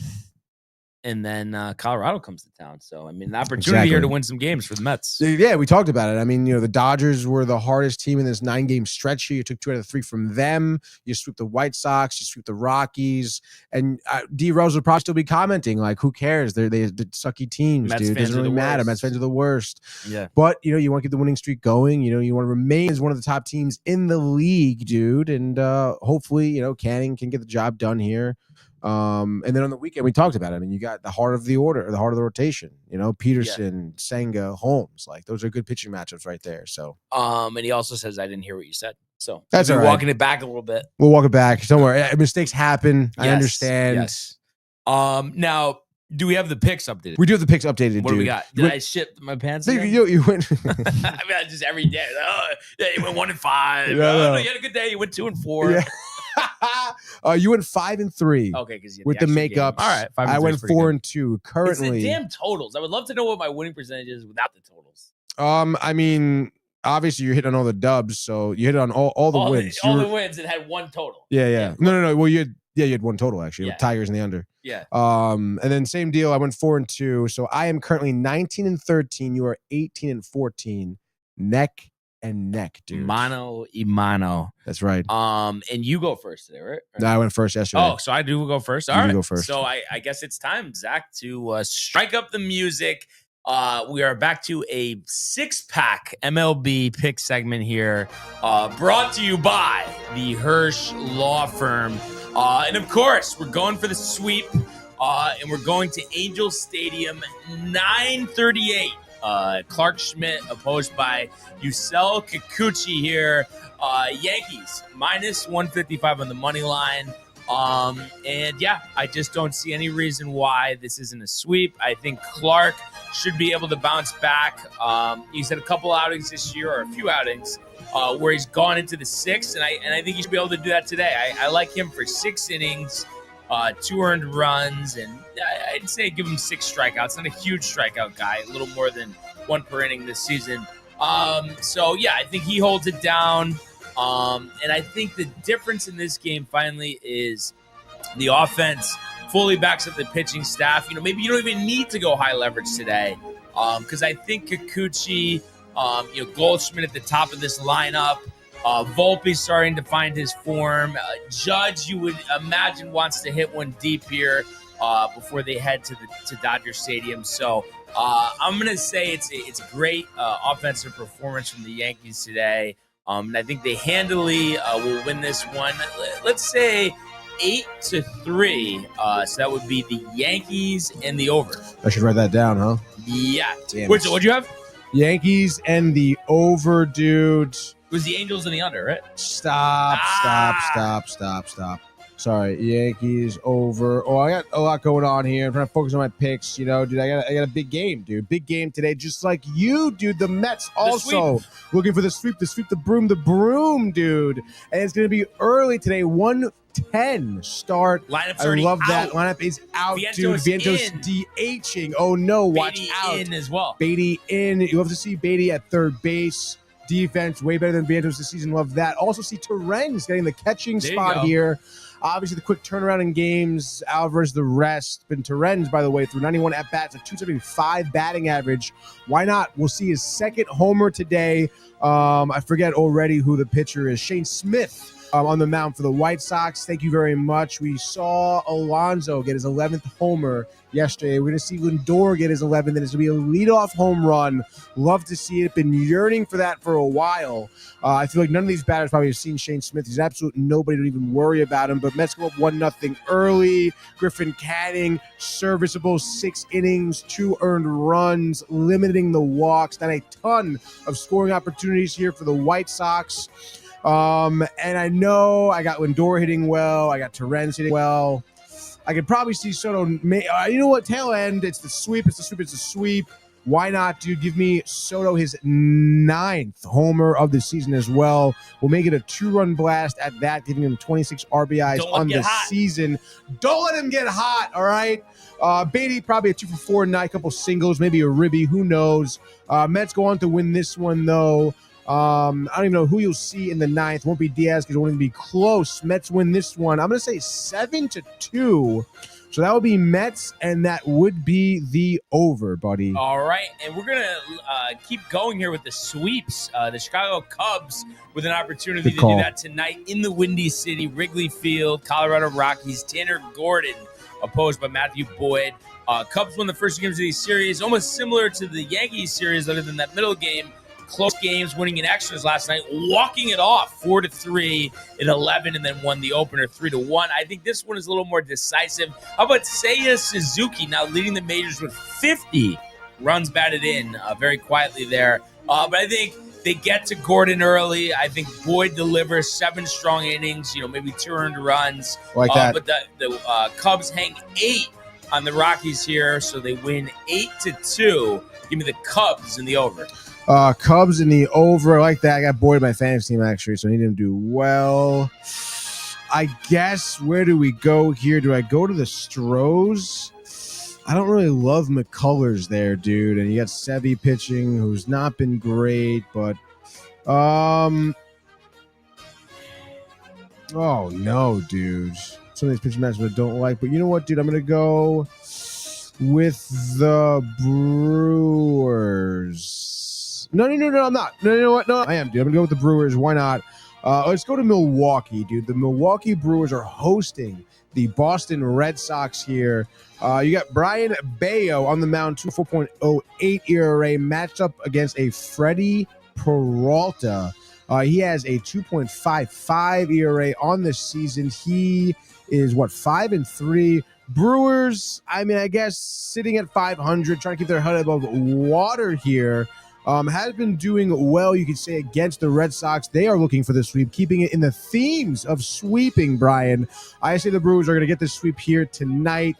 And then Colorado comes to town. So, I mean, an opportunity here to win some games for the Mets. Yeah, we talked about it. I mean, you know, the Dodgers were the hardest team in this 9-game stretch here. You took 2 out of 3 from them. You sweep the White Sox. You sweep the Rockies. And D. Rose would probably still be commenting, like, who cares? They're sucky teams, Mets dude. It doesn't really matter. Mets fans are the worst. Yeah. But, you know, you want to get the winning streak going. You know, you want to remain as one of the top teams in the league, dude. And hopefully, you know, Canning can get the job done here. And then on the weekend, we talked about it. I mean, you got the heart of the order, the heart of the rotation, you know, Peterson, Senga, Holmes. Like, those are good pitching matchups right there. So, and he also says, I didn't hear what you said. So that's all right. Walking it back a little bit. We'll walk it back. Don't worry. Mistakes happen. Yes, I understand. Yes. Now, do we have the picks updated? We do have the picks updated, What dude. do we got? Did I shit my pants again? You went. I mean, just every day. Oh, yeah, you went 1 and 5. No. You had a good day. You went 2 and 4. Yeah. You went 5 and 3. Okay, because with the makeups. All right, 5 and I 3 went is pretty 4 good. and 2. It's Currently, the damn totals. I would love to know what my winning percentage is without the totals. I mean, obviously you're hitting on all the dubs, so you hit on all the wins. The wins and had one total. Yeah. No. Well, you had one total actually. Yeah. With Tigers in the under. Yeah. And then same deal. I went 4 and 2, so I am currently 19 and 13. You are 18 and 14. Neck and neck, dude. Mano y mano. That's right. And you go first today, right? No, I went first yesterday. Oh, so I do go first. All You right. go first. So I guess it's time, Zach, to strike up the music. We are back to a 6-pack MLB pick segment here, brought to you by the Hirsch Law Firm. And of course, we're going for the sweep, and we're going to Angel Stadium, 9:38. Clark Schmidt opposed by Yusel Kikuchi here. Yankees minus 155 on the money line. And yeah, I just don't see any reason why this isn't a sweep. I think Clark should be able to bounce back. He's had a couple outings this year, or a few outings, where he's gone into the 6th, and I think he should be able to do that today. I like him for 6 innings, 2 earned runs, and I'd say give him 6 strikeouts. Not a huge strikeout guy, a little more than 1 per inning this season. So yeah, I think he holds it down. And I think the difference in this game finally is the offense fully backs up the pitching staff. You know, maybe you don't even need to go high leverage today, because I think Kikuchi, Goldschmidt at the top of this lineup, Volpe's starting to find his form. Judge, you would imagine, wants to hit one deep here before they head to Dodger Stadium. So I'm going to say it's a great offensive performance from the Yankees today. And I think they handily will win this one. Let's say 8-3. So that would be the Yankees and the over. I should write that down, huh? Yeah. Damn What'd it. you have? Yankees and the over, dude. It was the Angels and the under, right? Stop. Sorry, Yankees over. Oh, I got a lot going on here. I'm trying to focus on my picks. You know, dude, I got a big game, dude. Big game today, just like you, dude. The Mets also looking for the sweep, the broom, dude. And it's gonna be early today. 1:10 start. Lineup's I already love that. out. Lineup is out, Vientos dude. Vientos in. DHing. Oh no, watch Beatty out. in as well. Beatty in. You love to see Beatty at third base. Defense way better than Vientos this season. Love that. Also see Terrence getting the catching There you spot go. here. Obviously, the quick turnaround in games. Alvarez, the rest. Been Terrence, by the way, through 91 at-bats, a 275 batting average. Why not? We'll see his second homer today. I forget already who the pitcher is. Shane Smith on the mound for the White Sox. Thank you very much. We saw Alonso get his 11th homer yesterday. We're going to see Lindor get his 11th, and it's going to be a leadoff home run. Love to see it. Been yearning for that for a while. I feel like none of these batters probably have seen Shane Smith. He's absolute nobody. Don't even worry about him. But Mets go up 1-0 early. Griffin Canning, serviceable 6 innings, 2 earned runs, limiting the walks. Not a ton of scoring opportunities here for the White Sox. And I know I got Lindor hitting well. I got Torrens hitting well. I could probably see Soto. You know what? Tail end. It's the sweep. It's the sweep. Why not, dude? Give me Soto his 9th homer of the season as well. We'll make it a 2-run blast at that, giving him 26 RBIs on the season. Don't let him get hot, all right? Beatty, probably a 2-for-4 night, a couple singles, maybe a ribby, who knows? Mets go on to win this one, though. I don't even know who you'll see in the 9th. Won't be Diaz because it won't even be close. Mets win this one. I'm going to say 7-2. So that would be Mets, and that would be the over, buddy. All right, and we're going to keep going here with the sweeps. The Chicago Cubs with an opportunity to do that tonight in the Windy City, Wrigley Field, Colorado Rockies. Tanner Gordon opposed by Matthew Boyd. Cubs won the first games of the series, almost similar to the Yankees series, other than that middle game. Close games, winning in extras last night, walking it off 4-3 in 11, and then won the opener 3-1. I think this one is a little more decisive. How about Seiya Suzuki now leading the majors with 50 runs batted in very quietly there. But I think they get to Gordon early. I think Boyd delivers 7 strong innings, maybe 200 runs. Like that. But the Cubs hang 8 on the Rockies here, so they win 8-2. Give me the Cubs in the over. Cubs in the over. I like that. I got Boyd in my fantasy team, actually, so I need him to do well. I guess, where do we go here? Do I go to the Stros? I don't really love McCullers there, dude. And you got Sevy pitching, who's not been great, but oh no, dude. Some of these pitching matches I don't like, but you know what, dude? I'm gonna go with the Brewers. No, I'm not. No, you know what? No, I am, dude. I'm gonna go with the Brewers. Why not? Let's go to Milwaukee, dude. The Milwaukee Brewers are hosting the Boston Red Sox here. You got Brian Bayo on the mound, 4.08 ERA, matched up against a Freddie Peralta. He has a 2.55 ERA on the season. He is 5-3. Brewers, I guess sitting at 500, trying to keep their head above water here. Has been doing well, you could say, against the Red Sox. They are looking for the sweep, keeping it in the themes of sweeping, Brian. I say the Brewers are going to get this sweep here tonight.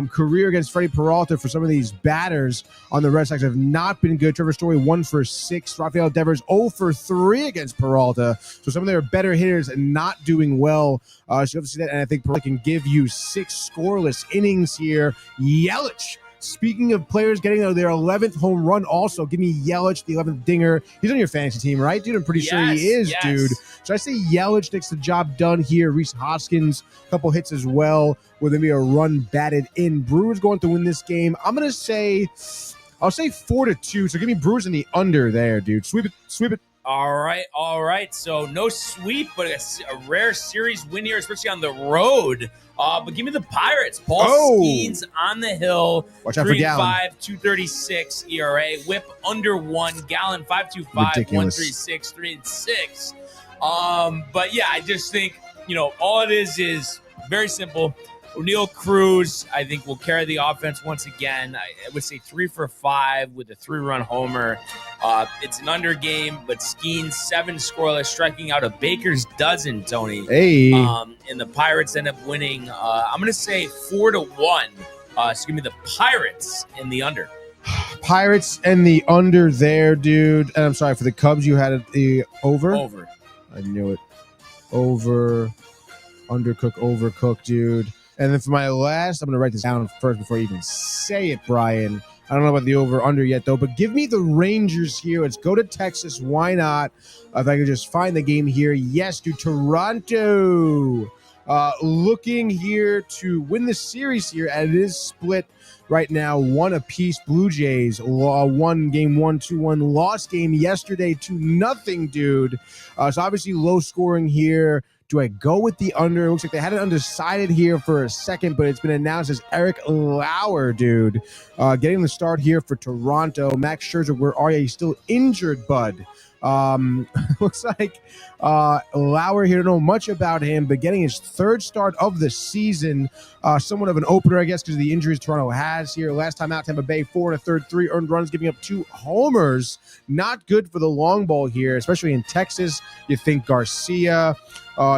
Career against Freddie Peralta for some of these batters on the Red Sox have not been good. Trevor Story 1-for-6. Rafael Devers 0-for-3 against Peralta. So some of their better hitters not doing well. So you have to see that, and I think Peralta can give you 6 scoreless innings here. Yelich. Speaking of players getting their 11th home run, also give me Yelich, the 11th dinger. He's on your fantasy team, right, dude? I'm pretty sure he is, dude. So I say Yelich gets the job done here. Reese Hoskins, a couple hits as well, with maybe a run batted in. Brewers going to win this game. I'll say 4-2. So give me Brewers in the under there, dude. Sweep it. All right. So no sweep, but a rare series win here, especially on the road. But give me the Pirates. Paul Skeens on the hill. Watch out for Gallon. 3.5, 236 ERA. Whip under 1. Gallon 5.25, 136, 3-6. But yeah, I just think all it is very simple. O'Neal Cruz, I think, will carry the offense once again. I would say 3-for-5 with a 3-run homer. It's an under game, but Skeens 7 scoreless, striking out a baker's dozen, Tony. Hey. And the Pirates end up winning. I'm going to say 4-1. So give me the Pirates in the under. Pirates and the under there, dude. And I'm sorry, for the Cubs, you had the over? Over. I knew it. Over. Overcook, dude. And then for my last, I'm going to write this down first before I even say it, Brian. I don't know about the over-under yet, though, but give me the Rangers here. Let's go to Texas. Why not? If I could just find the game here. Yes, dude, Toronto. Looking here to win the series here, and it is split right now, 1 apiece. Blue Jays won game 1, 2-1. Lost game yesterday 2-0, dude. So obviously low scoring here. Do I go with the under? It looks like they had it undecided here for a second, but it's been announced as Eric Lauer, dude. Getting the start here for Toronto. Max Scherzer, where are you? He's still injured, bud. Looks like Lauer here, don't know much about him, but getting his third start of the season. Somewhat of an opener, I guess, because of the injuries Toronto has here. Last time out, Tampa Bay, 4 1/3, 3 earned runs, giving up 2 homers. Not good for the long ball here, especially in Texas. You think Garcia,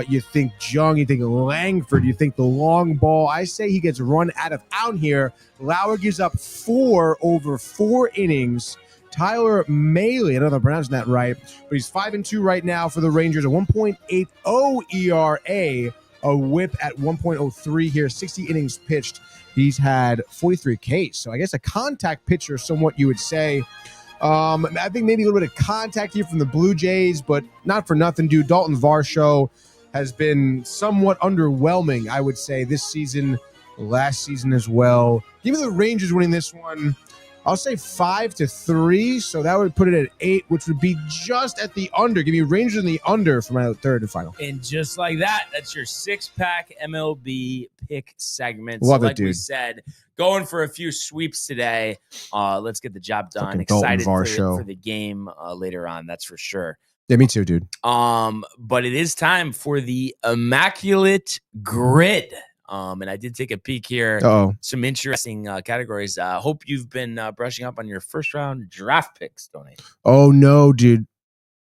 you think Jung, you think Langford, you think the long ball. I say he gets run out of town here. Lauer gives up 4 over 4 innings. Tyler Mahle, I don't know if I'm pronouncing that right, but he's 5-2 right now for the Rangers, a 1.80 ERA, a whip at 1.03 here, 60 innings pitched. He's had 43 Ks, so I guess a contact pitcher, somewhat you would say. I think maybe a little bit of contact here from the Blue Jays, but not for nothing, dude. Dalton Varsho has been somewhat underwhelming, I would say, this season, last season as well. Give me the Rangers winning this one. I'll say 5-3, so that would put it at 8, which would be just at the under. Give me Rangers in the under for my third and final. And just like that, that's your 6-pack MLB pick segment. Love so it, like we dude. said, going for a few sweeps today. Let's get the job done. Fucking Dalton Excited Varsho. for the game later on, that's for sure. Yeah, me too, dude. But it is time for the Immaculate Grid. And I did take a peek here. Uh-oh. Some interesting categories. Hope you've been brushing up on your first round draft picks, Tony. Oh, no, dude.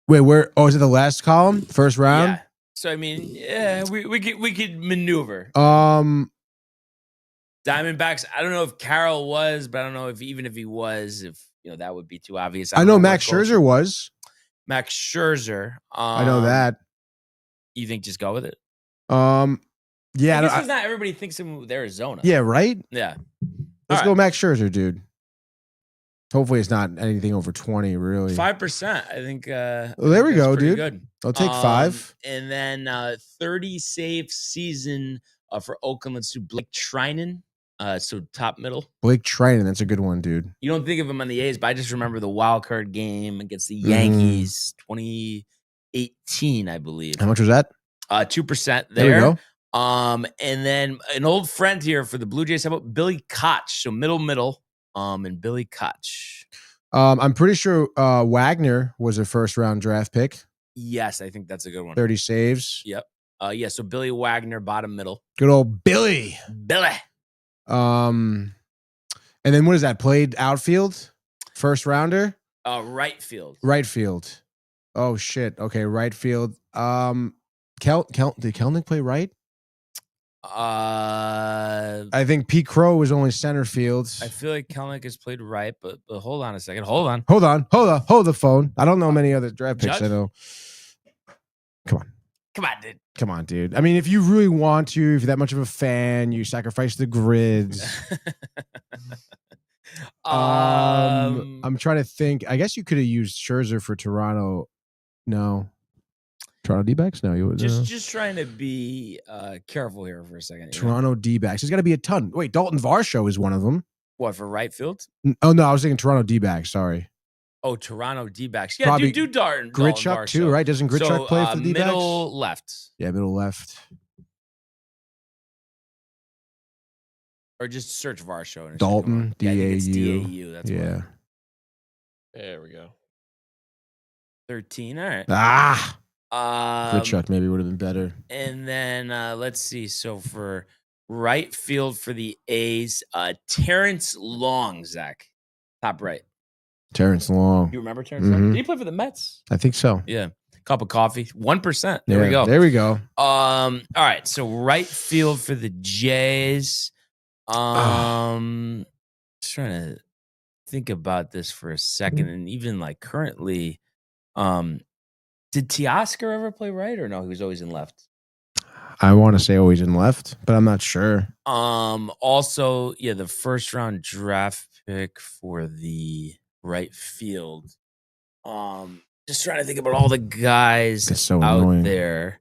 Wait, where? Oh, is it the last column? First round? Yeah. So, I mean, yeah, we could maneuver. Um, Diamondbacks, I don't know if Carroll was, but I don't know if even if he was, if that would be too obvious. I know Max Scherzer was. Max Scherzer. I know that. You think just go with it? Yeah. I guess not everybody thinks him with Arizona. Yeah, right? Yeah. Let's All go right. Max Scherzer, dude. Hopefully it's not anything over 20, really. 5%. I think. Well, there we that's go, pretty dude. Good. I'll take 5. And then 30 save season for Oakland. Let's do Blake Trinan. So top middle. Blake Trinan, that's a good one, dude. You don't think of him on the A's, but I just remember the wild card game against the Mm-hmm. Yankees, 2018, I believe. How much was that? 2% there. There we go. And then an old friend here for the Blue Jays. How about Billy Koch? So middle. And Billy Koch. I'm pretty sure Wagner was a first round draft pick. Yes, I think that's a good one. 30 saves. Yep. Yeah. So Billy Wagner, bottom middle. Good old Billy. Billy. And then what is that? Played outfield? First rounder? Right field. Right field. Oh shit. Okay, right field. Did Kelnick play right? I think Pete Crow was only center field. I feel like Kelnick has played right, but hold on a second. Hold on. Hold the phone. I don't know many other draft picks. Judge? I know. Come dude. Come on, dude. I mean, if you really want to, if you're that much of a fan, you sacrifice the grids. I'm trying to think. I guess you could have used Scherzer for Toronto. No. Toronto D-backs? No, you would. Just trying to be careful here for a second. Toronto D-backs. There's got to be a ton. Wait, Dalton Varsho is one of them. What, for right field? Oh no, I was thinking Toronto D-backs. Sorry. Oh, Toronto D-backs. Yeah, Probably do Dalton Grichuk Varsho. too, right? Doesn't Grichuk play for the D-backs? Middle left. Yeah, middle left. Or just search Varsho. and Dalton, yeah, I think it's DAU. DAU. That's Yeah. what. There we go. 13. All right. Grichuk maybe would have been better. And then let's see. So for right field for the A's, Terrence Long, Zach. Top right. Terrence Long. You remember Terrence Long? Did he play for the Mets? I think so. Yeah. Cup of coffee. 1%. There we Yeah, go. There we go. All right. So right field for the Jays. Just trying to think about this for a second. And even like currently, did Teoscar ever play right or no? He was always in left. I want to say always in left, but I'm not sure. Also, yeah, the first round draft pick for the right field. Just trying to think about all the guys That's so out annoying. there.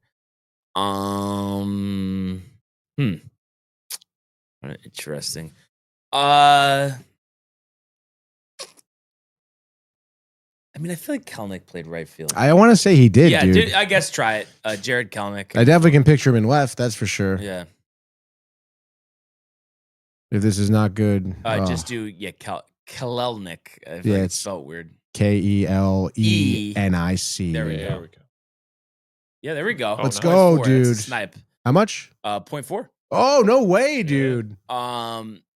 Interesting. I mean, I feel like Kelnick played right field. I want to say he did, Yeah, dude. I guess try it. Jared Kelnick. I definitely can picture him in left, that's for sure. Yeah. If this is not good. Just do Kalelnik. Yeah, Yeah, it's- it's felt weird. Kelenic. There we There go. we go. Yeah, there we go. Oh, Let's nice. go, 0.4. That's a dude. snipe. How much? 0.4. Oh, no way, dude.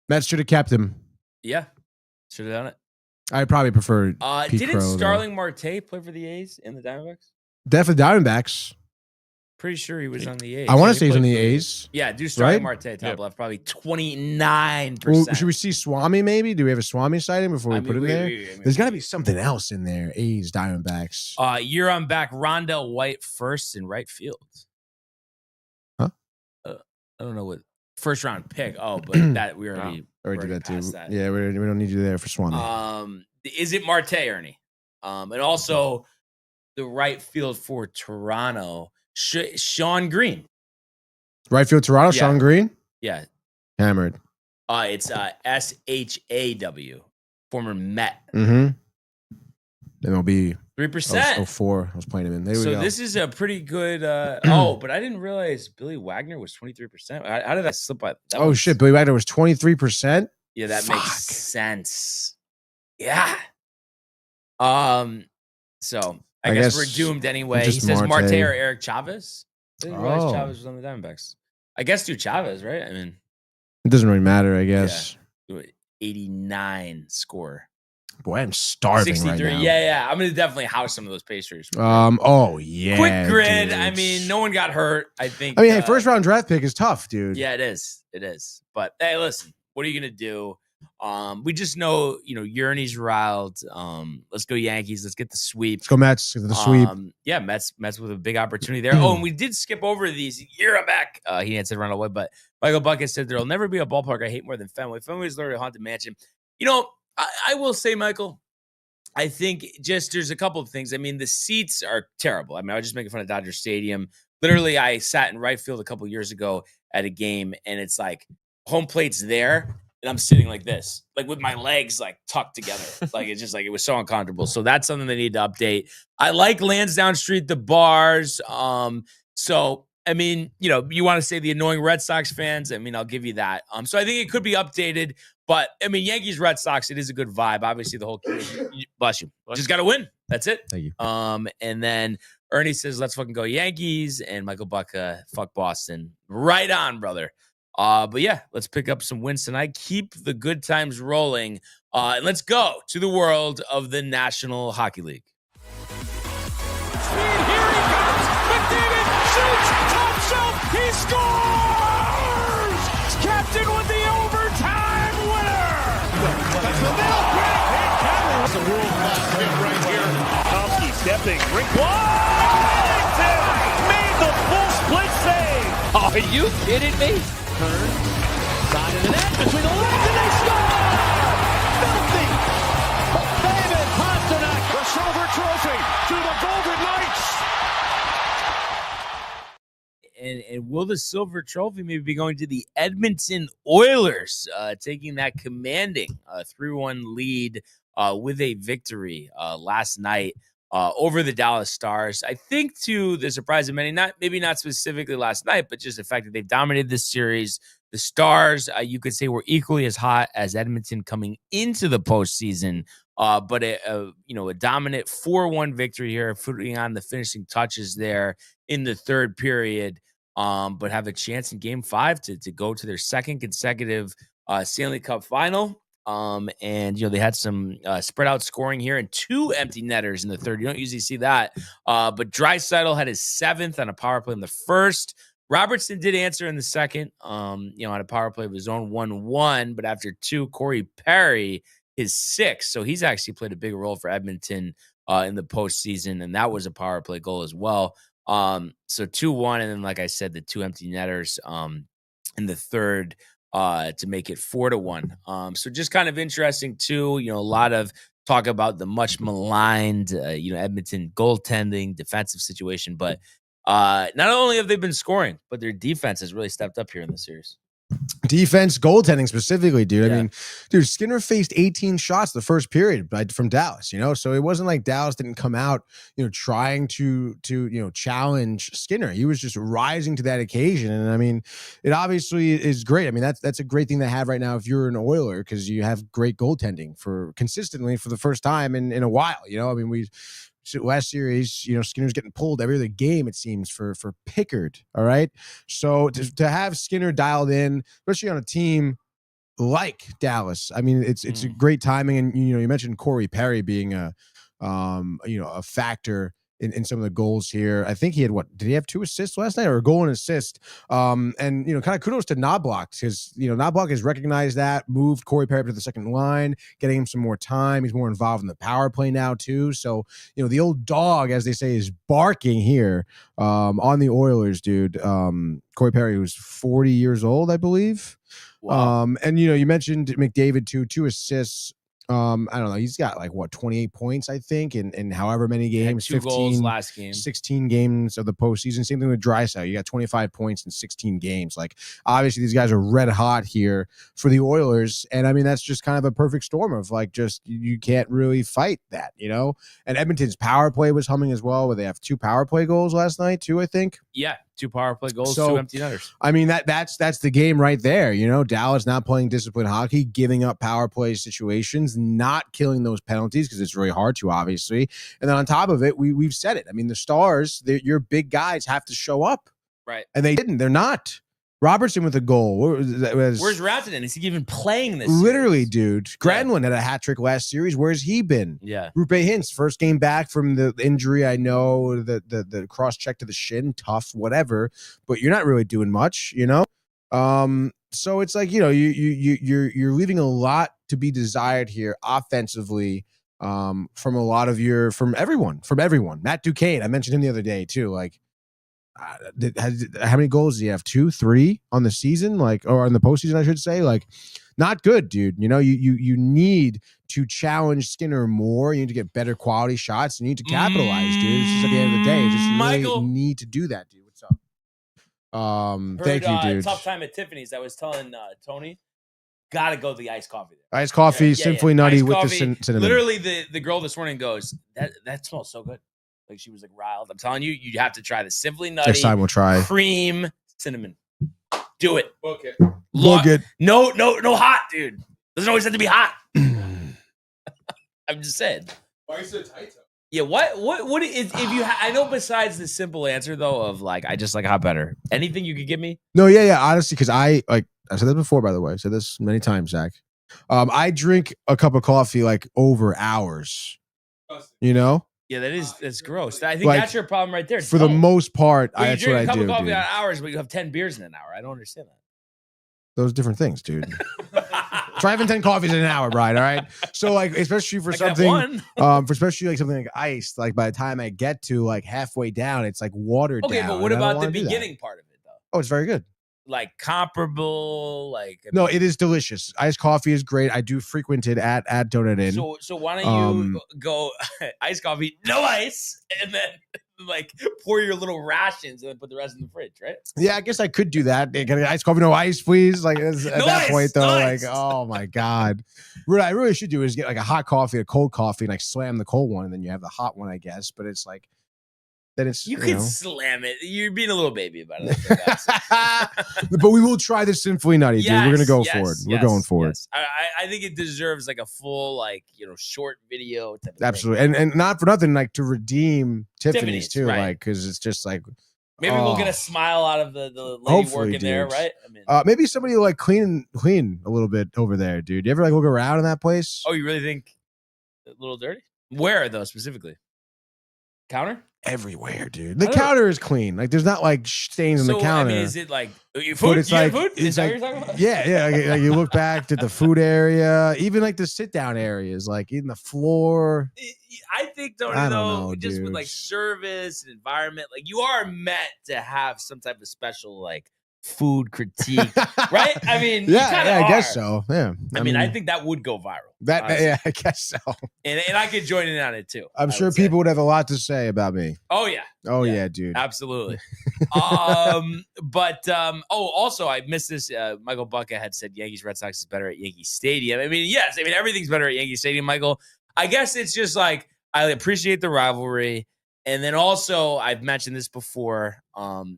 Mets should have kept him. Yeah. Should have done it. I probably prefer Pete Didn't Crow, though. Starling Marte play for the A's and the Diamondbacks? Definitely Diamondbacks. Pretty sure he was on the A's. I want Yeah, to say he's on the A's. Yeah, do Starling Right? Marte top Yep. left, probably 29%. Well, should we see Swami maybe? Do we have a Swami sighting before we I put mean, him there? wait. There's got to be something else in there. A's, Diamondbacks. Year on back, Rondell White first in right field. Huh? I don't know what first round pick. Oh, but that we already Already did that too. passed that. Yeah, we don't need you there for Swami. Is it Marte, Ernie? And also the right field for Toronto, Sean Green. Right field, Toronto, yeah. Sean Green. Yeah, Hammered. it's SHAW, former Met. Mm-hmm. MLB 3%. 04. I was playing him in. There we So go. this is a pretty good. But I didn't realize Billy Wagner was 23%. How did that slip by? Shit. Billy Wagner was 23%. Yeah, that Fuck. makes sense. Yeah. So I guess we're doomed anyway. He just says Marte Marte. or Eric Chavez. I didn't realize Oh. Chavez was on the Diamondbacks. I guess do Chavez, right? I mean, It doesn't really matter, I guess. 89 score. Boy, I'm starving 63. right now. Yeah. I'm gonna definitely house some of those Pacers. Oh yeah. Quick grid. dude. I mean, no one got hurt. I think. Hey, first round draft pick is tough, dude. Yeah, it is. It is. But hey, listen, what are you gonna do? We just know, Yerny's riled. Let's go Yankees. Let's get the sweep. Let's go Mets. The sweep. Yeah, Mets with a big opportunity there. Oh, and we did skip over these year back. He answered run away, but Michael Bucket said there'll never be a ballpark I hate more than Fenway. Fenway is literally a haunted mansion. I will say, Michael, I think just there's a couple of things. I mean, the seats are terrible. I mean, I was just making fun of Dodger Stadium. Literally, I sat in right field a couple years ago at a game, and it's like home plate's there, and I'm sitting like this, like with my legs like tucked together. Like it's just like it was so uncomfortable. So that's something they need to update. I like Lansdowne Street, the bars. So I mean, you want to say the annoying Red Sox fans? I mean, I'll give you that. So I think it could be updated. But I mean, Yankees, Red Sox, it is a good vibe. Obviously, the whole bless you. Just got to win. That's it. Thank you. And then Ernie says, "Let's fucking go Yankees," and Michael Buck, fuck Boston. Right on, brother. But yeah, let's pick up some wins tonight. Keep the good times rolling. And let's go to the world of the National Hockey League. Here he comes. McDavid shoots. Top shelf. He scores. Captain with the overtime winner. That's the nail. That's a world-class hit right here. Tomsky stepping. Rink Washington made the full split save. Are you kidding me? Turn. Side of the net. Between the legs and they score. Filthy. David Pasternak. The silver trophy to the Golden Knights. And will the silver trophy maybe be going to the Edmonton Oilers, taking that commanding 3-1 lead with a victory last night over the Dallas Stars? I think to the surprise of many, maybe not specifically last night, but just the fact that they've dominated this series. The Stars, you could say, were equally as hot as Edmonton coming into the postseason. But a dominant 4-1 victory here, putting on the finishing touches there in the third period. But have a chance in Game 5 to go to their second consecutive Stanley Cup final. And they had some spread out scoring here and 2 empty netters in the third. You don't usually see that. But Draisaitl had his 7th on a power play in the first. Robertson did answer in the second, on a power play of his own 1-1. But after 2, Corey Perry is 6. So he's actually played a big role for Edmonton in the postseason. And that was a power play goal as well. So 2-1. And then, like I said, the 2 empty netters in the third to make it 4-1. So just kind of interesting too, a lot of talk about the much maligned, Edmonton goaltending defensive situation, but not only have they been scoring, but their defense has really stepped up here in the series. Defense, goaltending specifically, dude. Yeah. I mean, dude, Skinner faced 18 shots the first period from Dallas, so it wasn't like Dallas didn't come out, trying to challenge Skinner. He was just rising to that occasion. And I mean, it obviously is great. I mean, that's a great thing to have right now if you're an Oiler, because you have great goaltending consistently for the first time in a while. I mean, last series, Skinner's getting pulled every other game, it seems, for Pickard. All right. So to have Skinner dialed in, especially on a team like Dallas, I mean, it's a great timing. And, you mentioned Corey Perry being a factor in some of the goals here. I think he had did he have 2 assists last night, or a goal and assist? And kind of kudos to Knobloch, because Knobloch has recognized that, moved Corey Perry up to the second line, getting him some more time. He's more involved in the power play now too. So the old dog, as they say, is barking here on the Oilers, dude. Corey Perry, who's 40 years old, I believe. Wow. And you mentioned McDavid too, 2 assists. I don't know. He's got 28 points, I think, in however many games. 2 goals last game. 16 games of the postseason. Same thing with Draisaitl. You got 25 points in 16 games. Obviously, these guys are red hot here for the Oilers, and I mean that's just kind of a perfect storm of just you can't really fight that, And Edmonton's power play was humming as well, where they have 2 power play goals last night too, I think. Yeah, 2 power play goals, 2 empty netters. I mean that's the game right there. Dallas not playing disciplined hockey, giving up power play situations, not killing those penalties because it's really hard to, obviously. And then on top of it, we've said it. I mean, the Stars, your big guys have to show up, right? And they didn't. They're not. Robertson with a goal. Where's Rantanen? Is he even playing this literally, series? Dude. Granlund had a hat trick last series. Where's he been? Yeah. Roope Hintz, first game back from the injury. I know the cross check to the shin, tough, whatever. But you're not really doing much, So it's you're leaving a lot to be desired here offensively, from everyone. Matt Duchene, I mentioned him the other day too. How many goals do you have? 2, 3 on the season, or on the postseason, I should say. Not good, dude. You need to challenge Skinner more. You need to get better quality shots. You need to capitalize, dude. It's just at the end of the day, you really need to do that, dude. What's up? Thank you, dude. Tough time at Tiffany's. I was telling Tony, gotta go to the iced coffee there. Iced coffee, Simply Nutty iced with coffee. the cinnamon. Literally, the girl this morning goes, that smells so good. She was riled. I'm telling you, you have to try the Simply Nutty. Next time we'll try cream cinnamon. Do it. Okay. Look it. No hot, dude. Doesn't always have to be hot. I'm just saying. Why are you so tight? Yeah, what is if you I know besides the simple answer though of I just like hot better. Anything you could give me? No, yeah, honestly, because I said that before, by the way. I said this many times, Zach. I drink a cup of coffee over hours. Yeah, that's gross. I think that's your problem right there. For the most part, you that's drink what I do. a cup of coffee on hours, but you have 10 beers in an hour. I don't understand that. Those different things, dude. Try having 10 coffees in an hour, Brian. All right. So especially for something, especially something like ice, by the time I get to halfway down, it's watered down. Okay, but what about the beginning part of it though? Oh, it's very good. Comparable, no, it is delicious. Iced coffee is great. I do frequent it at Donut Inn. So why don't you go iced coffee, no ice, and then pour your little rations and then put the rest in the fridge, right? Yeah, I guess I could do that. Can I get iced coffee, no ice, please? At that point though, oh my God. What I really should do is get a hot coffee, a cold coffee, and slam the cold one, and then you have the hot one, I guess. But it's then it's you could slam it. You're being a little baby about it. But we will try the Simply Nutty, dude. We're gonna go for it. We're going for it. I think it deserves a full short video type of absolutely thing. And not for nothing to redeem Tiffany's too, right. Because it's just maybe we'll get a smile out of the lady working there, right? I mean, maybe somebody will clean a little bit over there, dude. You ever look around in that place? Oh, you really think a little dirty? Where though specifically? Counter? Everywhere, dude. The counter is clean. There's not stains on the counter. I mean, is it food? But it's food? Is that what you're talking about? Yeah. You look back to the food area, even the sit down areas, even the floor. I think just dude. With service and environment, you are meant to have some type of special food critique, right? I mean, you yeah, kinda I guess are. so. Yeah, I mean, I think that would go viral. yeah, I guess so. And I could join in on it too. I'm I sure would say. people would have a lot to say about me. Oh yeah. Oh yeah, dude. Absolutely. Also I missed this. Michael Bucca had said Yankees Red Sox is better at Yankee Stadium. I mean, yes, I mean everything's better at Yankee Stadium, Michael. I guess it's just like I appreciate the rivalry. And then also, I've mentioned this before,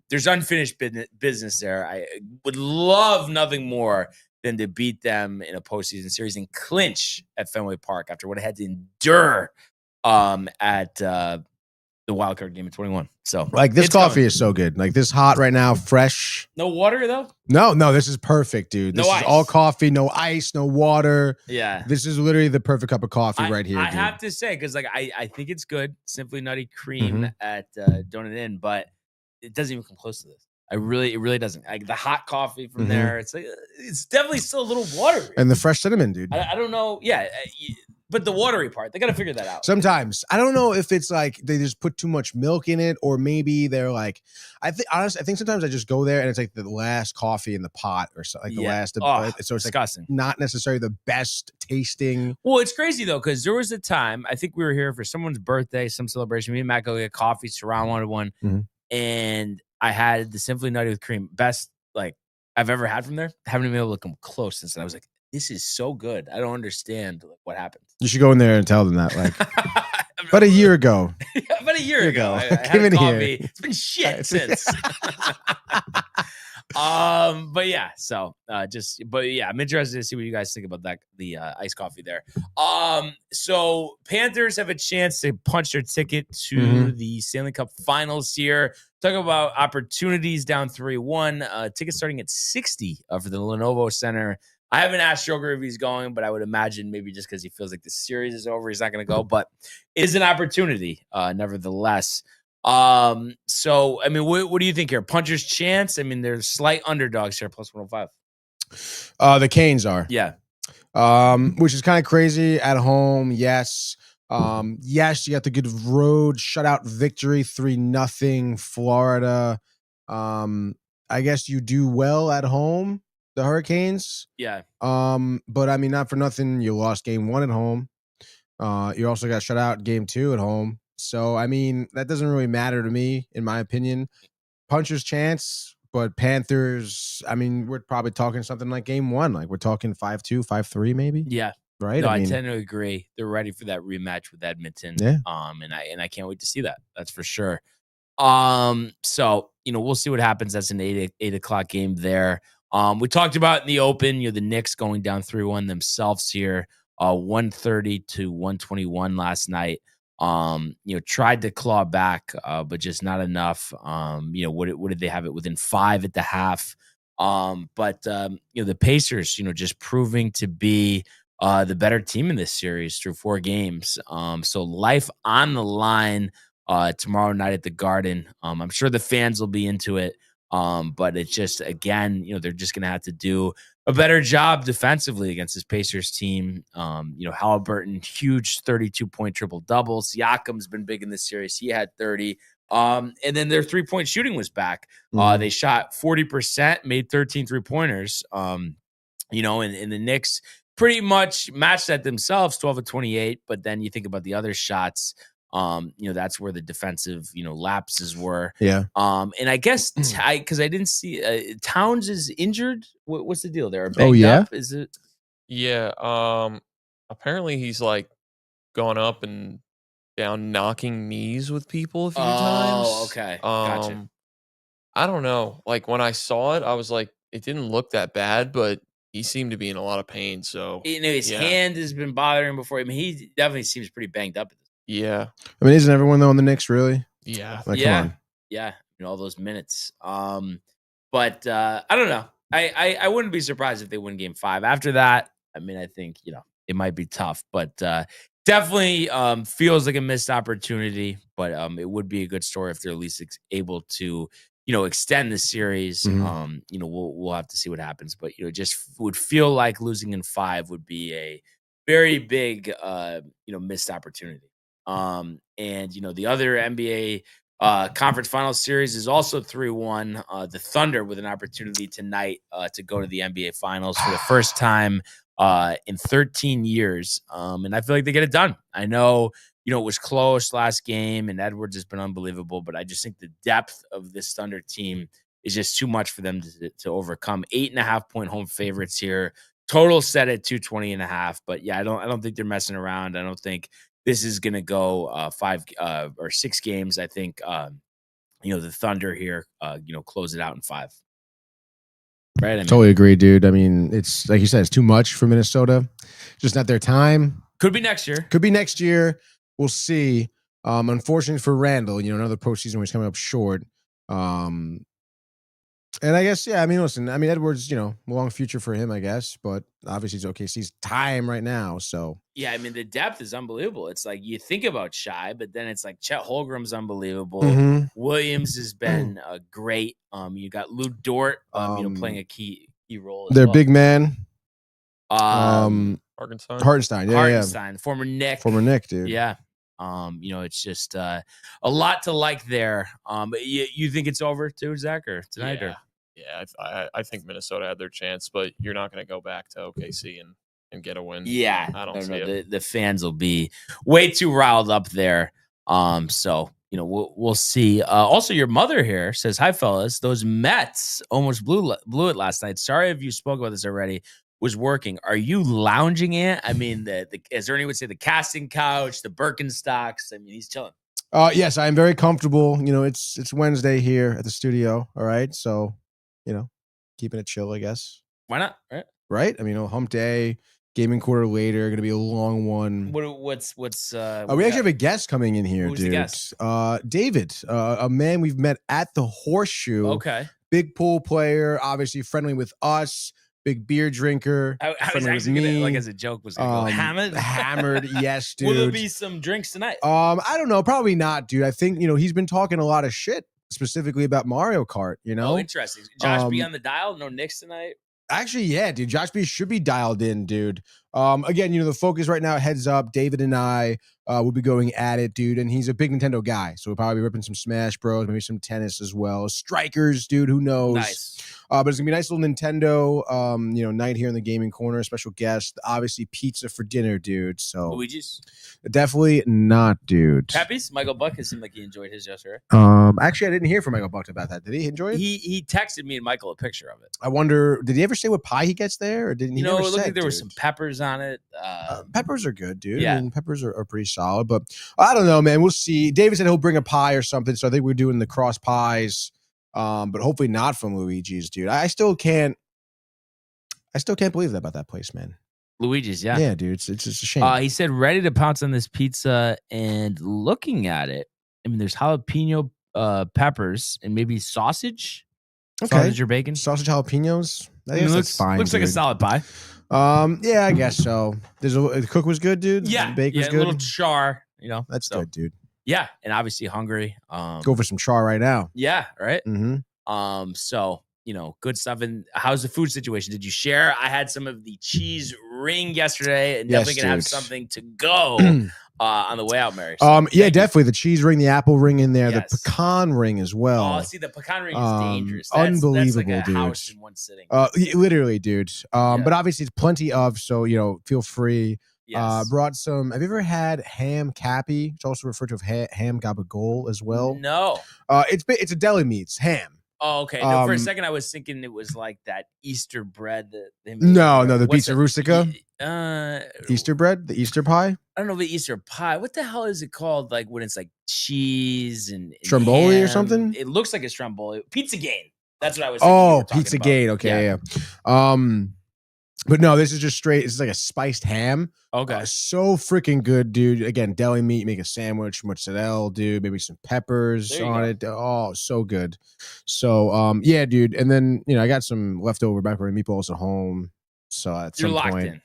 there's unfinished business there. I would love nothing more than to beat them in a postseason series and clinch at Fenway Park after what I had to endure at the wild card game of 21. So, like this coffee is so good. Like this hot right now, fresh. No water though? No, this is perfect, dude. This is all coffee, no ice, no water. Yeah. This is literally the perfect cup of coffee right here. I dude. have to say, because like I think it's good, Simply Nutty Cream at Donut Inn, but it doesn't even come close to this. It really doesn't. Like the hot coffee from there, it's like it's definitely still a little watery. And the fresh cinnamon, dude. I don't know. Yeah, but the watery part, they got to figure that out. Sometimes I don't know if it's like they just put too much milk in it, or maybe they're like. I think sometimes I just go there and it's like the last coffee in the pot or something. Like the last. So it's disgusting. Like not necessarily the best tasting. Well, it's crazy though because there was a time I think we were here for someone's birthday, some celebration. Me and Matt go get coffee. Surround wanted one, and I had the Simply Nutty with cream, best like I've ever had from there. Haven't been able to come close since. And I was like, this is so good. I don't understand what happened. You should go in there and tell them that. Like, about a year ago. About a year ago. I had Come in coffee. here. It's been shit since. But yeah, so I'm interested to see what you guys think about that, the iced coffee there. So Panthers have a chance to punch their ticket to the Stanley Cup Finals here. Talk about opportunities down 3-1. Tickets starting at $60 for the Lenovo Center. I haven't asked Joker if he's going, but I would imagine maybe just because he feels like the series is over, he's not going to go. But it is an opportunity, nevertheless. So, I mean, what do you think here? Puncher's chance? I mean, there's slight underdogs here, plus 105. The Canes are. Yeah. Which is kind of crazy at home. Yes. Yes, you got the good road shutout victory, 3-0 Florida. I guess you do well at home, the Hurricanes. Yeah. But I mean, not for nothing, you lost game 1 at home. You also got shut out game 2 at home. So, I mean, that doesn't really matter to me, in my opinion. Puncher's chance, but Panthers, I mean, we're probably talking something like game 1. Like, we're talking 5-2, 5-3 maybe. Yeah. Right? No, I I tend to agree. They're ready for that rematch with Edmonton. Yeah. And I can't wait to see that. That's for sure. So, we'll see what happens. That's an 8 o'clock game there. We talked about in the open, the Knicks going down 3-1 themselves here, 130-121 last night. Tried to claw back, but just not enough. What did they have it within 5 at the half? But the Pacers, just proving to be the better team in this series through 4 games. So life on the line tomorrow night at the Garden. I'm sure the fans will be into it. But it's just, again, they're just going to have to do a better job defensively against this Pacers team. Halliburton, huge 32-point triple-double. Siakam's been big in this series. He had 30. And then their three-point shooting was back. They shot 40%, made 13 three-pointers. And the Knicks pretty much matched that themselves, 12 of 28. But then you think about the other shots. That's where the defensive, lapses were. Yeah. And I guess because I didn't see Towns is injured. What's the deal there? Up? Is it? Yeah. Apparently he's like gone up and down knocking knees with people a few times. Oh, okay. Gotcha. I don't know. Like when I saw it, I was like, it didn't look that bad, but he seemed to be in a lot of pain. So his hand has been bothering him before. I mean, he definitely seems pretty banged up. Yeah. I mean, isn't everyone though on the Knicks really? Yeah. Like, yeah. Come on. Yeah. All those minutes. But I don't know. I wouldn't be surprised if they win game 5. After that, I mean, I think, it might be tough, but definitely feels like a missed opportunity, but it would be a good story if they're at least able to, extend the series. We'll have to see what happens, but, just would feel like losing in 5 would be a very big, missed opportunity. And the other NBA Conference Finals series is also 3-1. The Thunder with an opportunity tonight to go to the NBA Finals for the first time in 13 years. And I feel like they get it done. I know, it was close last game, and Edwards has been unbelievable, but I just think the depth of this Thunder team is just too much for them to overcome. 8.5-point home favorites here. Total set at 220.5. But yeah, I don't think they're messing around. I don't think this is going to go 5 or 6 games. I think, the Thunder here, close it out in 5. Right? I mean, Totally agree, dude. I mean, it's like you said, it's too much for Minnesota. Just not their time. could be next year. Could be next year. We'll see. Unfortunately for Randall, another postseason where he's coming up short. And I guess, listen, Edwards, long future for him, I guess, but obviously it's OKC's time right now. So Yeah, the depth is unbelievable. It's like you think about Shai, but then it's like Chet Holmgren's unbelievable. Mhm. Williams has been great. You got Lou Dort, playing a key role. As their well. big man, Hartenstein. Hartenstein. Yeah, Hartenstein, former Knick. Former Knick, dude. Yeah. It's just a lot to like there. But you think it's over too, Zach, or tonight? Yeah. Or Yeah, I think Minnesota had their chance, but you're not going to go back to OKC and get a win. yeah, I don't see it. The fans will be way too riled up there. So we'll see. Also, your mother here says, "Hi, fellas. Those Mets almost blew it last night. Sorry if you spoke about this already. Was working. Are you lounging in? As Ernie would say, the casting couch, the Birkenstocks. He's chilling. Yes, I'm very comfortable. It's Wednesday here at the studio. All right. So, keeping it chill, I guess. Why not? Right? Right? hump day, gaming quarter later, gonna be a long one. What's we actually have a guest coming in here, Who's dude. the guest? David, a man we've met at the Horseshoe. Okay. Big pool player, obviously friendly with us. Big beer drinker. I was friendly with actually gonna, me. as a joke, was gonna go hammered. Hammered, yes, dude. Will there be some drinks tonight? I don't know, probably not, dude. I think he's been talking a lot of shit, specifically about Mario Kart. Oh, interesting. Josh be on the dial. No Knicks tonight. Actually, yeah, dude. Josh B should be dialed in, dude. Again, the focus right now, heads up, David and I will be going at it, dude. And he's a big Nintendo guy, so we'll probably be ripping some Smash Bros, maybe some tennis as well. Strikers, dude. Who knows? Nice. But it's gonna be a nice little Nintendo, night here in the gaming corner. Special guest, obviously pizza for dinner, dude. So Luigi's. definitely not, dude. Happy's? Michael Buck seemed like he enjoyed his yesterday. Actually, I didn't hear from Michael Buck about that. Did he enjoy it? He texted me and Michael a picture of it. I wonder, did he ever say what pie he gets there, or didn't he? It never looked said, like there was dude? some peppers on it. Peppers are good, dude. Yeah. Peppers are pretty solid, but I don't know, man. We'll see. David said he'll bring a pie or something, so I think we're doing the cross pies, but hopefully not from Luigi's, dude. I still can't believe that about that place, man. Luigi's, yeah. Yeah, dude. It's just a shame. He said ready to pounce on this pizza, and looking at it, there's jalapeno peppers and maybe sausage. Okay. Sausage or bacon. Sausage jalapenos. I guess that's fine. Looks like a dude. solid pie. Yeah, I guess so. The cook was good, dude. Yeah. The bake was A good. little char, That's so, good, dude. Yeah, and obviously hungry. Go for some char right now. Yeah, right. Mm-hmm. So good stuff. And how's the food situation? Did you share? I had some of the cheese ring yesterday, and Yes, definitely gonna have dude. something to go on the way out, Mary. Yeah, thank you. definitely the cheese ring, the apple ring in there, Yes. the pecan ring as well. Oh, see, the pecan ring is dangerous. That's unbelievable, like a dude. house in one sitting. Literally, dude. Yeah. But obviously it's plenty of, so feel free. Yes. Brought some. Have you ever had ham cappy? It's also referred to as ham gabagol as well. No. It's a deli meats ham. Oh, okay. No, for a second, I was thinking it was like that Easter bread that they make. No, the What's pizza it? rustica, Easter. Easter bread, the Easter pie, I don't know the Easter pie. What the hell is it called? Like when it's like cheese and Stromboli or ham? something? It looks like a stromboli. Pizza Gain. That's what I was thinking. you Oh, were talking pizza about. gate. Okay, yeah. But no, this is just straight. This is like a spiced ham. Okay. So freaking good, dude. Again, deli meat, make a sandwich, mozzarella, dude. Maybe some peppers There you on go. it. Oh, so good. So, yeah, dude. And then, I got some leftover macaroni and meatballs at home. So at You're some locked point, in.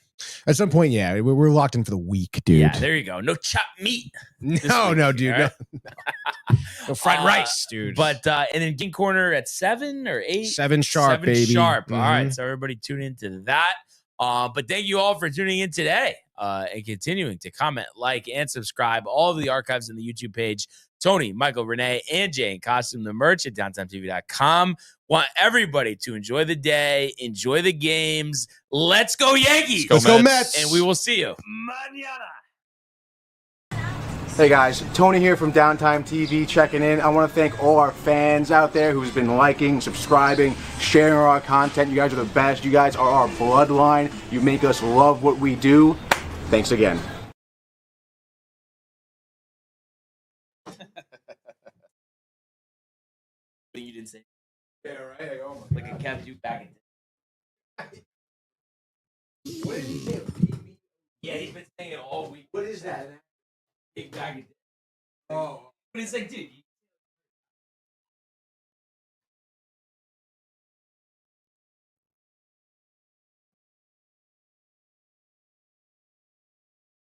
At some point, yeah, we're locked in for the week, dude. Yeah, there you go. No chopped meat. no, week, no, dude. all right? No fried rice, dude. But and then King Corner at 7 or 8. 7 sharp, 7 baby. sharp. All Mhm. right. So everybody tune into that. But thank you all for tuning in today and continuing to comment, like, and subscribe. All of the archives on the YouTube page. Tony, Michael, Renee, and Jay in costume, the merch at DowntimeTV.com. Want everybody to enjoy the day, enjoy the games. Let's go Yankees. Let's go Mets. And we will see you. Hey guys, Tony here from Downtime TV checking in. I want to thank all our fans out there who's been liking, subscribing, sharing our content. You guys are the best. You guys are our bloodline. You make us love what we do. Thanks again. But you didn't say. Yeah, right. Like I kept you back in. What did he say? Yeah, he's been saying it all week. What is that? Big bag of. Oh. But it's like, dude.